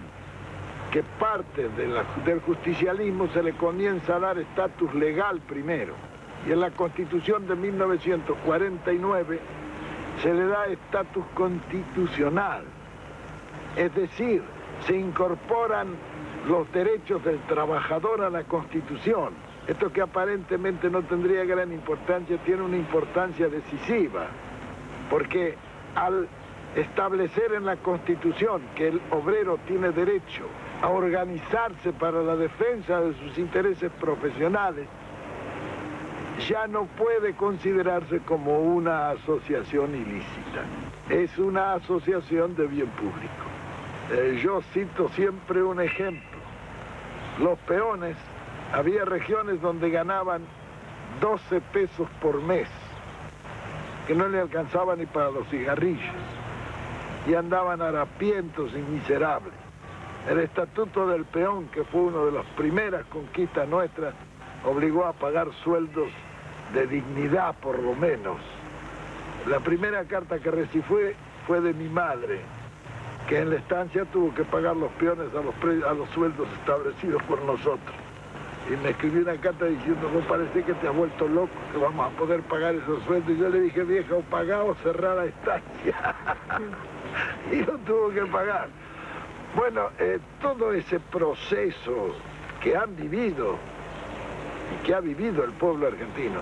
que parte del justicialismo se le comienza a dar estatus legal primero, y en la Constitución de 1949 se le da estatus constitucional, es decir, se incorporan los derechos del trabajador a la Constitución. Esto que aparentemente no tendría gran importancia, tiene una importancia decisiva, porque al establecer en la Constitución que el obrero tiene derecho a organizarse para la defensa de sus intereses profesionales, ya no puede considerarse como una asociación ilícita. Es una asociación de bien público. Yo cito siempre un ejemplo. Los peones, había regiones donde ganaban 12 pesos por mes, que no le alcanzaban ni para los cigarrillos, y andaban harapientos y miserables. El Estatuto del Peón, que fue una de las primeras conquistas nuestras, obligó a pagar sueldos de dignidad, por lo menos. La primera carta que recibí fue de mi madre, que en la estancia tuvo que pagar los peones a los sueldos establecidos por nosotros. Y me escribió una carta diciendo: no parece que te has vuelto loco, que vamos a poder pagar esos sueldos. Y yo le dije: vieja, o pagá o cerrá la estancia. Y lo tuvo que pagar. Bueno, todo ese proceso que han vivido y que ha vivido el pueblo argentino,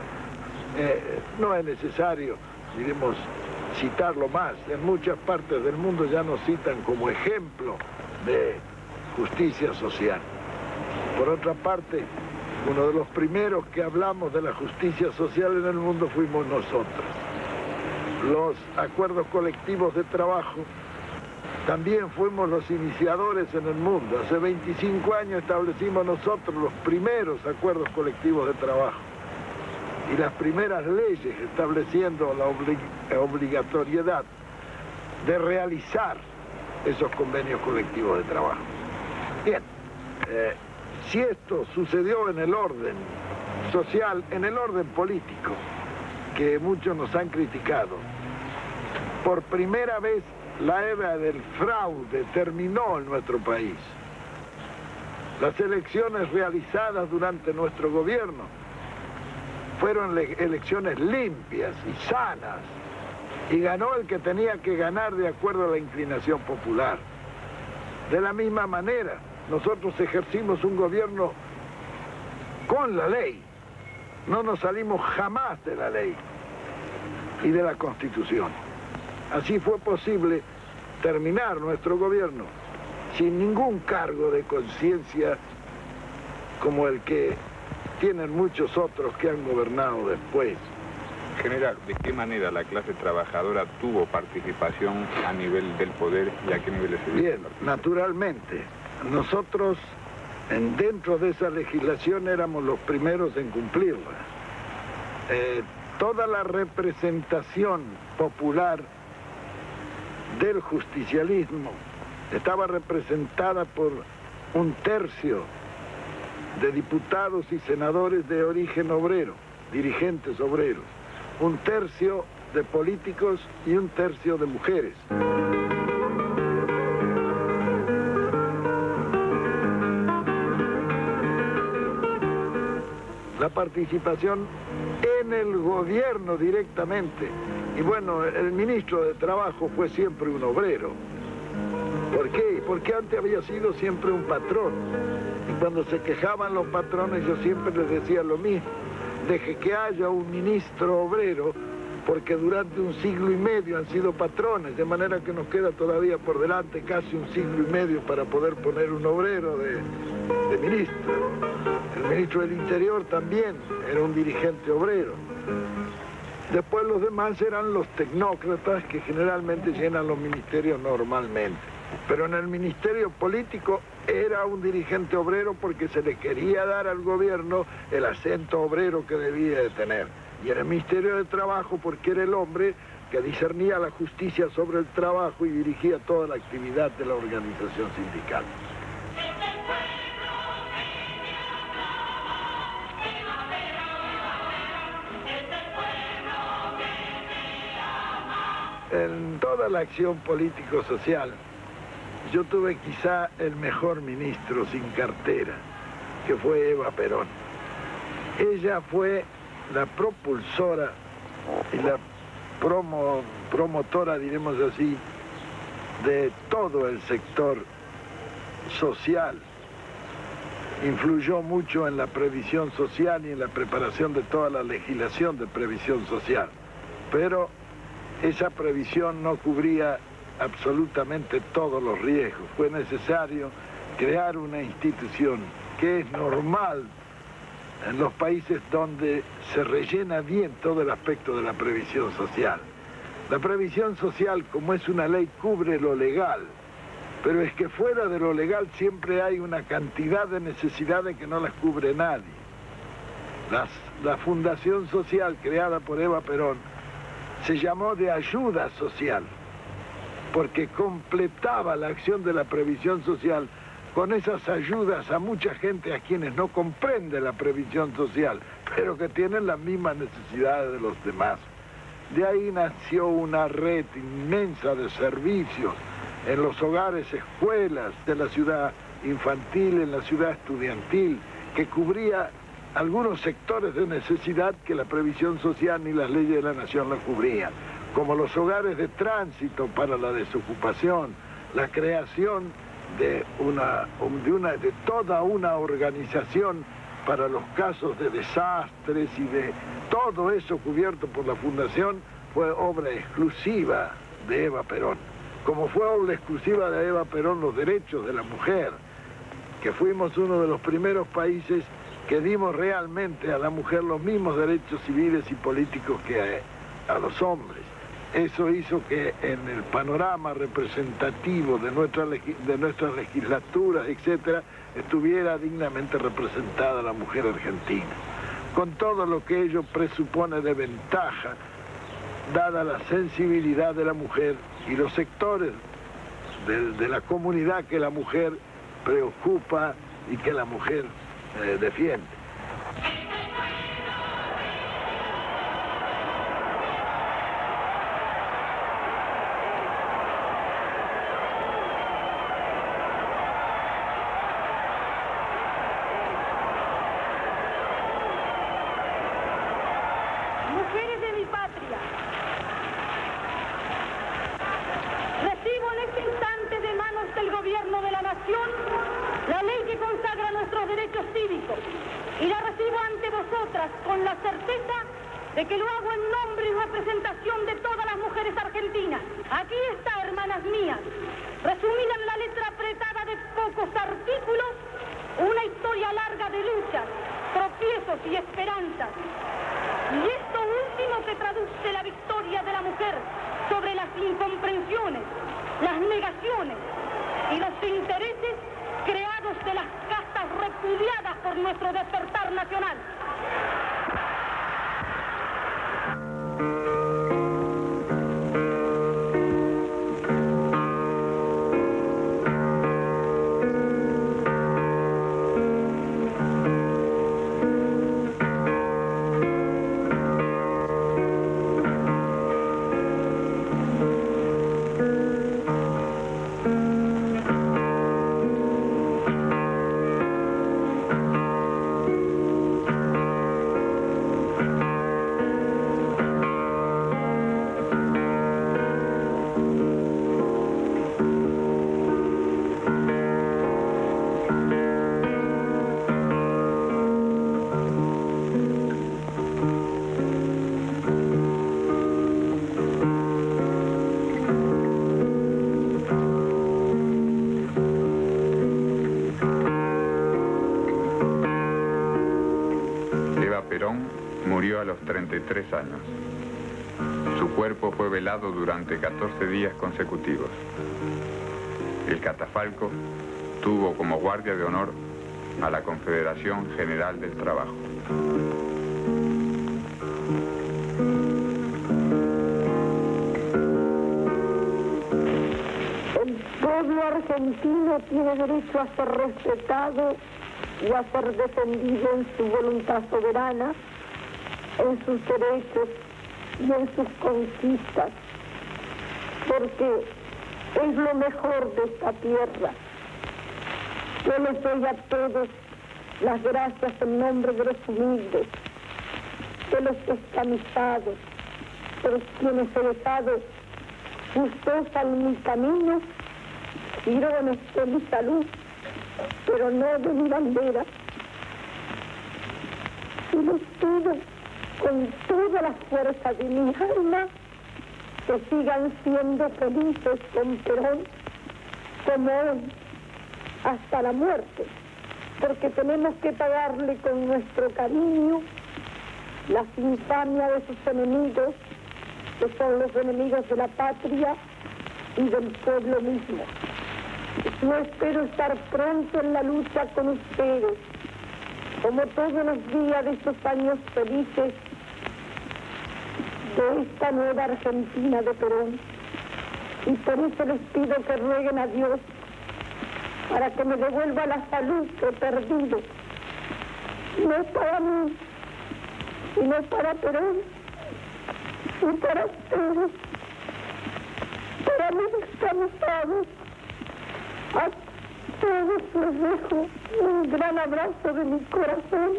no es necesario, diremos, citarlo más. En muchas partes del mundo ya nos citan como ejemplo de justicia social. Por otra parte, uno de los primeros que hablamos de la justicia social en el mundo fuimos nosotros. Los acuerdos colectivos de trabajo también fuimos los iniciadores en el mundo. Hace 25 años establecimos nosotros los primeros acuerdos colectivos de trabajo y las primeras leyes estableciendo la obligatoriedad de realizar esos convenios colectivos de trabajo. Bien, si esto sucedió en el orden social, en el orden político, que muchos nos han criticado, por primera vez la era del fraude terminó en nuestro país. Las elecciones realizadas durante nuestro gobierno fueron elecciones limpias y sanas, y ganó el que tenía que ganar de acuerdo a la inclinación popular. De la misma manera, nosotros ejercimos un gobierno con la ley. No nos salimos jamás de la ley y de la Constitución. Así fue posible terminar nuestro gobierno sin ningún cargo de conciencia como el que tienen muchos otros que han gobernado después. General, ¿de qué manera la clase trabajadora tuvo participación a nivel del poder y a qué niveles se dio? Bien, naturalmente. Nosotros, dentro de esa legislación, éramos los primeros en cumplirla. Toda la representación popular del justicialismo estaba representada por 1/3 de diputados y senadores de origen obrero, dirigentes obreros, 1/3 de políticos y 1/3 de mujeres. La participación en el gobierno directamente. Y bueno, el ministro de Trabajo fue siempre un obrero. ¿Por qué? Porque antes había sido siempre un patrón. Y cuando se quejaban los patrones, yo siempre les decía lo mismo. Deje que haya un ministro obrero, porque durante 1 siglo y medio han sido patrones, de manera que nos queda todavía por delante casi 1 siglo y medio para poder poner un obrero de ministro. El ministro del Interior también era un dirigente obrero. Después los demás eran los tecnócratas que generalmente llenan los ministerios normalmente. Pero en el ministerio político era un dirigente obrero porque se le quería dar al gobierno el acento obrero que debía de tener. Y en el Ministerio de Trabajo porque era el hombre que discernía la justicia sobre el trabajo y dirigía toda la actividad de la organización sindical. En toda la acción político-social, yo tuve quizá el mejor ministro sin cartera, que fue Eva Perón. Ella fue la propulsora y la promotora, diremos así, de todo el sector social. Influyó mucho en la previsión social y en la preparación de toda la legislación de previsión social. Pero esa previsión no cubría absolutamente todos los riesgos. Fue necesario crear una institución que es normal en los países donde se rellena bien todo el aspecto de la previsión social. La previsión social, como es una ley, cubre lo legal, pero es que fuera de lo legal siempre hay una cantidad de necesidades que no las cubre nadie. La Fundación Social creada por Eva Perón se llamó de ayuda social, porque completaba la acción de la previsión social con esas ayudas a mucha gente a quienes no comprende la previsión social, pero que tienen las mismas necesidades de los demás. De ahí nació una red inmensa de servicios en los hogares, escuelas, de la ciudad infantil, en la ciudad estudiantil, que cubría algunos sectores de necesidad que la previsión social ni las leyes de la nación la cubrían, como los hogares de tránsito para la desocupación, la creación de toda una organización para los casos de desastres y de todo eso cubierto por la Fundación, fue obra exclusiva de Eva Perón. Como fue obra exclusiva de Eva Perón los derechos de la mujer, que fuimos uno de los primeros países que dimos realmente a la mujer los mismos derechos civiles y políticos que a los hombres. Eso hizo que en el panorama representativo de nuestras legislaturas, etcétera, estuviera dignamente representada la mujer argentina, con todo lo que ello presupone de ventaja, dada la sensibilidad de la mujer y los sectores de la comunidad que la mujer preocupa y que la mujer defiende. Mujeres de mi patria, recibo en este instante de manos del gobierno de la nación la ley que consagra nuestros derechos cívicos y la recibo ante vosotras con la certeza de que lo hago en nombre y representación de todas las mujeres argentinas. Aquí está, hermanas mías, resumida en la letra apretada de pocos artículos, una historia larga de luchas, tropiezos y esperanzas. Y esto último que traduce la victoria de la mujer sobre las incomprensiones, las negaciones y los intereses creados de las castas repudiadas por nuestro despertar nacional. 33 años. Su cuerpo fue velado durante 14 días consecutivos. El catafalco tuvo como guardia de honor a la Confederación General del Trabajo. El pueblo argentino tiene derecho a ser respetado y a ser defendido en su voluntad soberana, en sus derechos y en sus conquistas, porque es lo mejor de esta tierra. Yo les doy a todos las gracias en nombre de los humildes, de los descamisados, por quienes he dejado justosa en mi camino, girones de mi salud, pero no de mi bandera. Y les pido con toda la fuerza de mi alma que sigan siendo felices con Perón, como hoy, hasta la muerte, porque tenemos que pagarle con nuestro cariño las infamias de sus enemigos, que son los enemigos de la patria y del pueblo mismo. Yo espero estar pronto en la lucha con ustedes, como todos los días de estos años felices de esta nueva Argentina de Perón. Y por eso les pido que rueguen a Dios para que me devuelva la salud que he perdido. No para mí, sino para Perón y para ustedes, para mis descansados. A todos les dejo un gran abrazo de mi corazón.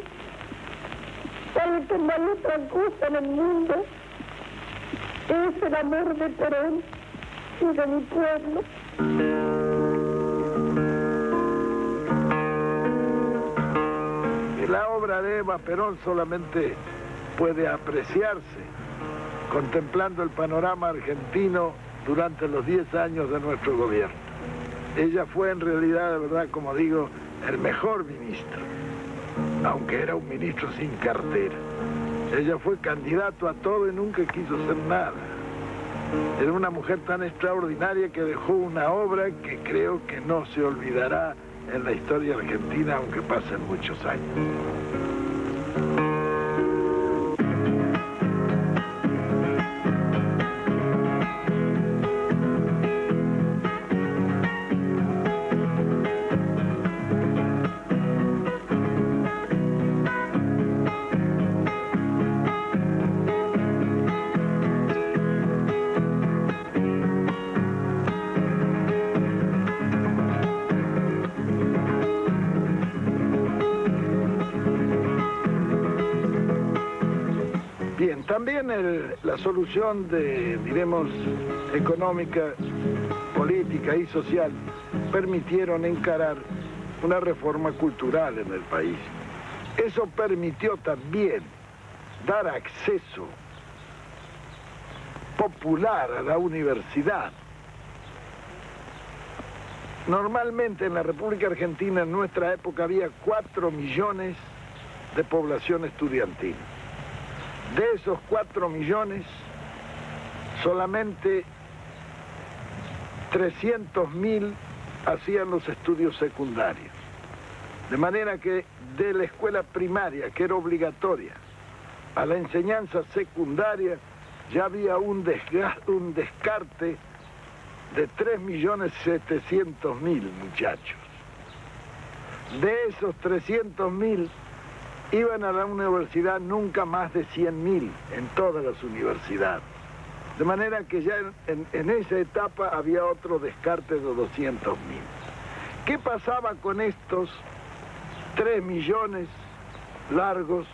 Saben que no hay otra cosa en el mundo, es el amor de Perón y de mi pueblo. La obra de Eva Perón solamente puede apreciarse contemplando el panorama argentino durante los 10 años de nuestro gobierno. Ella fue en realidad, de verdad, como digo, el mejor ministro, aunque era un ministro sin cartera. Ella fue candidato a todo y nunca quiso hacer nada. Era una mujer tan extraordinaria que dejó una obra que creo que no se olvidará en la historia argentina, aunque pasen muchos años. También la solución diremos, económica, política y social permitieron encarar una reforma cultural en el país. Eso permitió también dar acceso popular a la universidad. Normalmente en la República Argentina, en nuestra época, había 4 millones de población estudiantil. De esos 4 millones, solamente 300.000 hacían los estudios secundarios. De manera que de la escuela primaria, que era obligatoria, a la enseñanza secundaria, ya había un descarte de 3.700.000 muchachos. De esos 300.000, iban a la universidad nunca más de 100.000 en todas las universidades. De manera que ya en esa etapa había otro descarte de 200.000. ¿Qué pasaba con estos 3 millones largos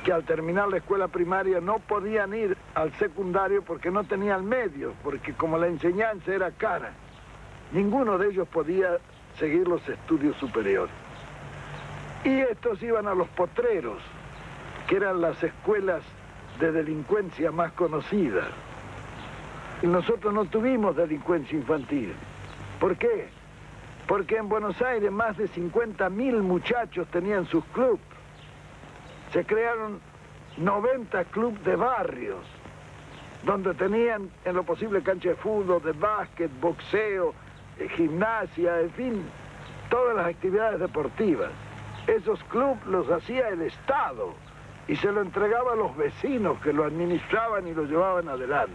que al terminar la escuela primaria no podían ir al secundario porque no tenían medios, porque como la enseñanza era cara, ninguno de ellos podía seguir los estudios superiores? Y estos iban a los potreros, que eran las escuelas de delincuencia más conocidas. Y nosotros no tuvimos delincuencia infantil. ¿Por qué? Porque en Buenos Aires más de 50.000 muchachos tenían sus clubes. Se crearon 90 clubes de barrios, donde tenían en lo posible cancha de fútbol, de básquet, boxeo, gimnasia, en fin, todas las actividades deportivas. Esos clubes los hacía el Estado y se lo entregaba a los vecinos que lo administraban y lo llevaban adelante.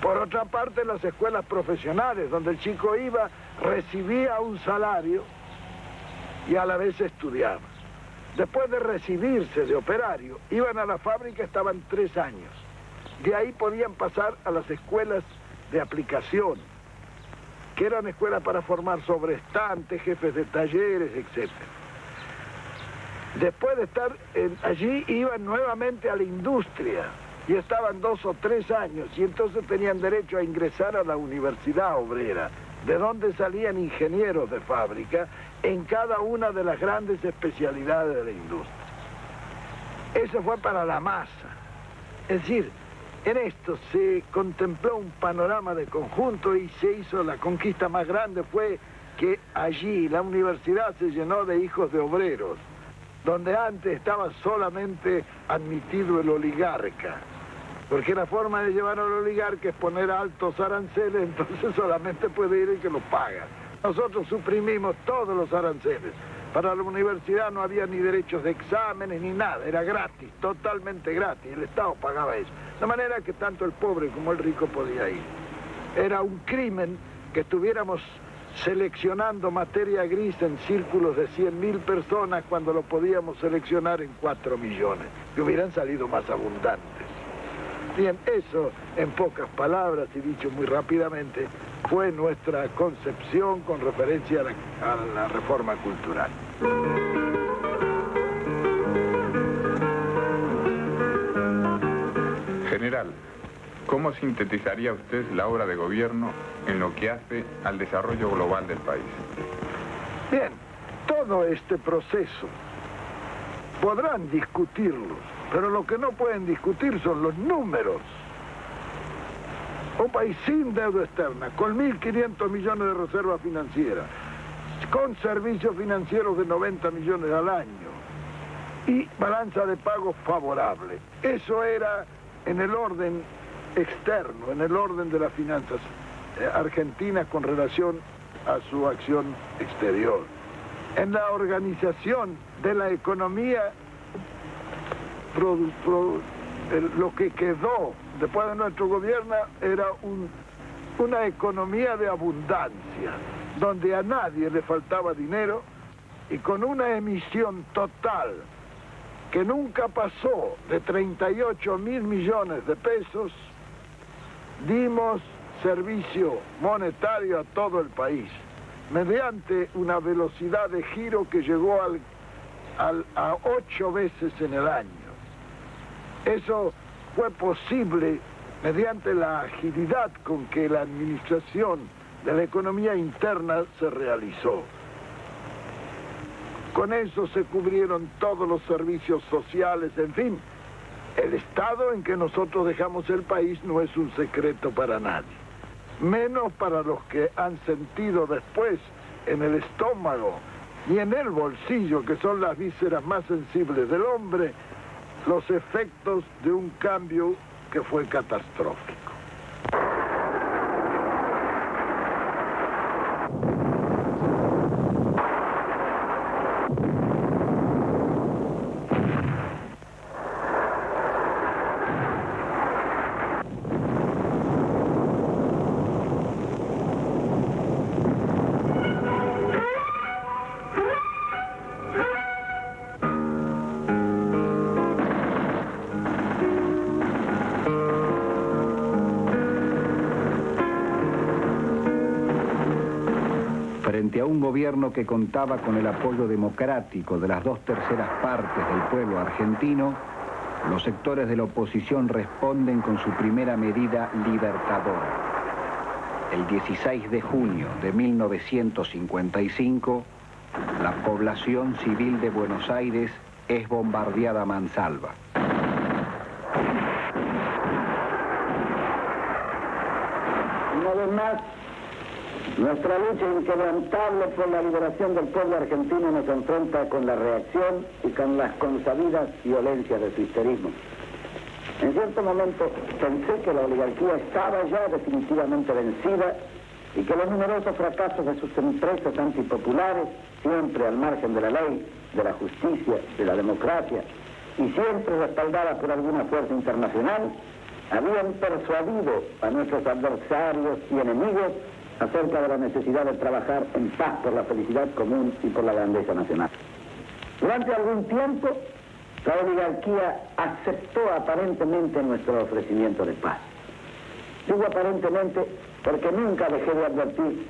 Por otra parte, las escuelas profesionales, donde el chico iba, recibía un salario y a la vez estudiaba. Después de recibirse de operario, iban a la fábrica, estaban 3 años. De ahí podían pasar a las escuelas de aplicación, que eran escuelas para formar sobrestantes, jefes de talleres, etc. Después de estar allí, iban nuevamente a la industria y estaban 2 o 3 años y entonces tenían derecho a ingresar a la universidad obrera, de donde salían ingenieros de fábrica en cada una de las grandes especialidades de la industria. Eso fue para la masa. Es decir, en esto se contempló un panorama de conjunto y se hizo la conquista más grande, fue que allí la universidad se llenó de hijos de obreros, donde antes estaba solamente admitido el oligarca, porque la forma de llevar al oligarca es poner altos aranceles, entonces solamente puede ir el que lo paga. Nosotros suprimimos todos los aranceles. Para la universidad no había ni derechos de exámenes ni nada, era gratis, totalmente gratis, el Estado pagaba eso. De manera que tanto el pobre como el rico podía ir. Era un crimen que estuviéramos seleccionando materia gris en círculos de 100.000 personas cuando lo podíamos seleccionar en 4 millones, que hubieran salido más abundantes. Bien, eso, en pocas palabras y dicho muy rápidamente, fue nuestra concepción con referencia a la reforma cultural. General, ¿cómo sintetizaría usted la obra de gobierno en lo que hace al desarrollo global del país? Bien, todo este proceso podrán discutirlo, pero lo que no pueden discutir son los números. Un país sin deuda externa, con 1.500 millones de reserva financiera, con servicios financieros de 90 millones al año y balanza de pagos favorable. Eso era en el orden externo, en el orden de las finanzas argentinas con relación a su acción exterior. En la organización de la economía, lo que quedó después de nuestro gobierno era una economía de abundancia, donde a nadie le faltaba dinero y con una emisión total que nunca pasó de 38.000 millones de pesos, dimos servicio monetario a todo el país, mediante una velocidad de giro que llegó a 8 veces en el año. Eso fue posible mediante la agilidad con que la administración de la economía interna se realizó. Con eso se cubrieron todos los servicios sociales, en fin. El estado en que nosotros dejamos el país no es un secreto para nadie, menos para los que han sentido después en el estómago y en el bolsillo, que son las vísceras más sensibles del hombre, los efectos de un cambio que fue catastrófico. Frente a un gobierno que contaba con el apoyo democrático de las 2/3 partes del pueblo argentino, los sectores de la oposición responden con su primera medida libertadora. El 16 de junio de 1955, la población civil de Buenos Aires es bombardeada a mansalva. Una vez más, Nuestra lucha inquebrantable por la liberación del pueblo argentino nos enfrenta con la reacción y con las consabidas violencias de su histerismo. En cierto momento pensé que la oligarquía estaba ya definitivamente vencida y que los numerosos fracasos de sus empresas antipopulares, siempre al margen de la ley, de la justicia, de la democracia, y siempre respaldadas por alguna fuerza internacional, habían persuadido a nuestros adversarios y enemigos acerca de la necesidad de trabajar en paz por la felicidad común y por la grandeza nacional. Durante algún tiempo, la oligarquía aceptó aparentemente nuestro ofrecimiento de paz. Digo aparentemente porque nunca dejé de advertir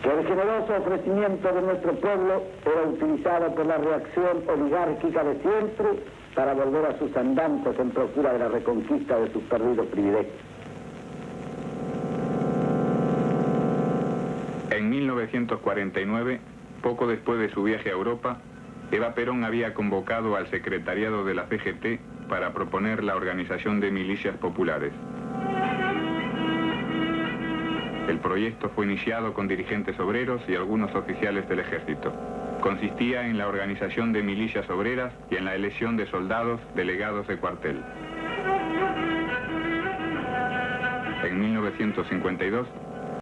que el generoso ofrecimiento de nuestro pueblo era utilizado por la reacción oligárquica de siempre para volver a sus andanzas en procura de la reconquista de sus perdidos privilegios. En 1949, poco después de su viaje a Europa, Eva Perón había convocado al secretariado de la CGT para proponer la organización de milicias populares. El proyecto fue iniciado con dirigentes obreros y algunos oficiales del ejército. Consistía en la organización de milicias obreras y en la elección de soldados delegados de cuartel. En 1952,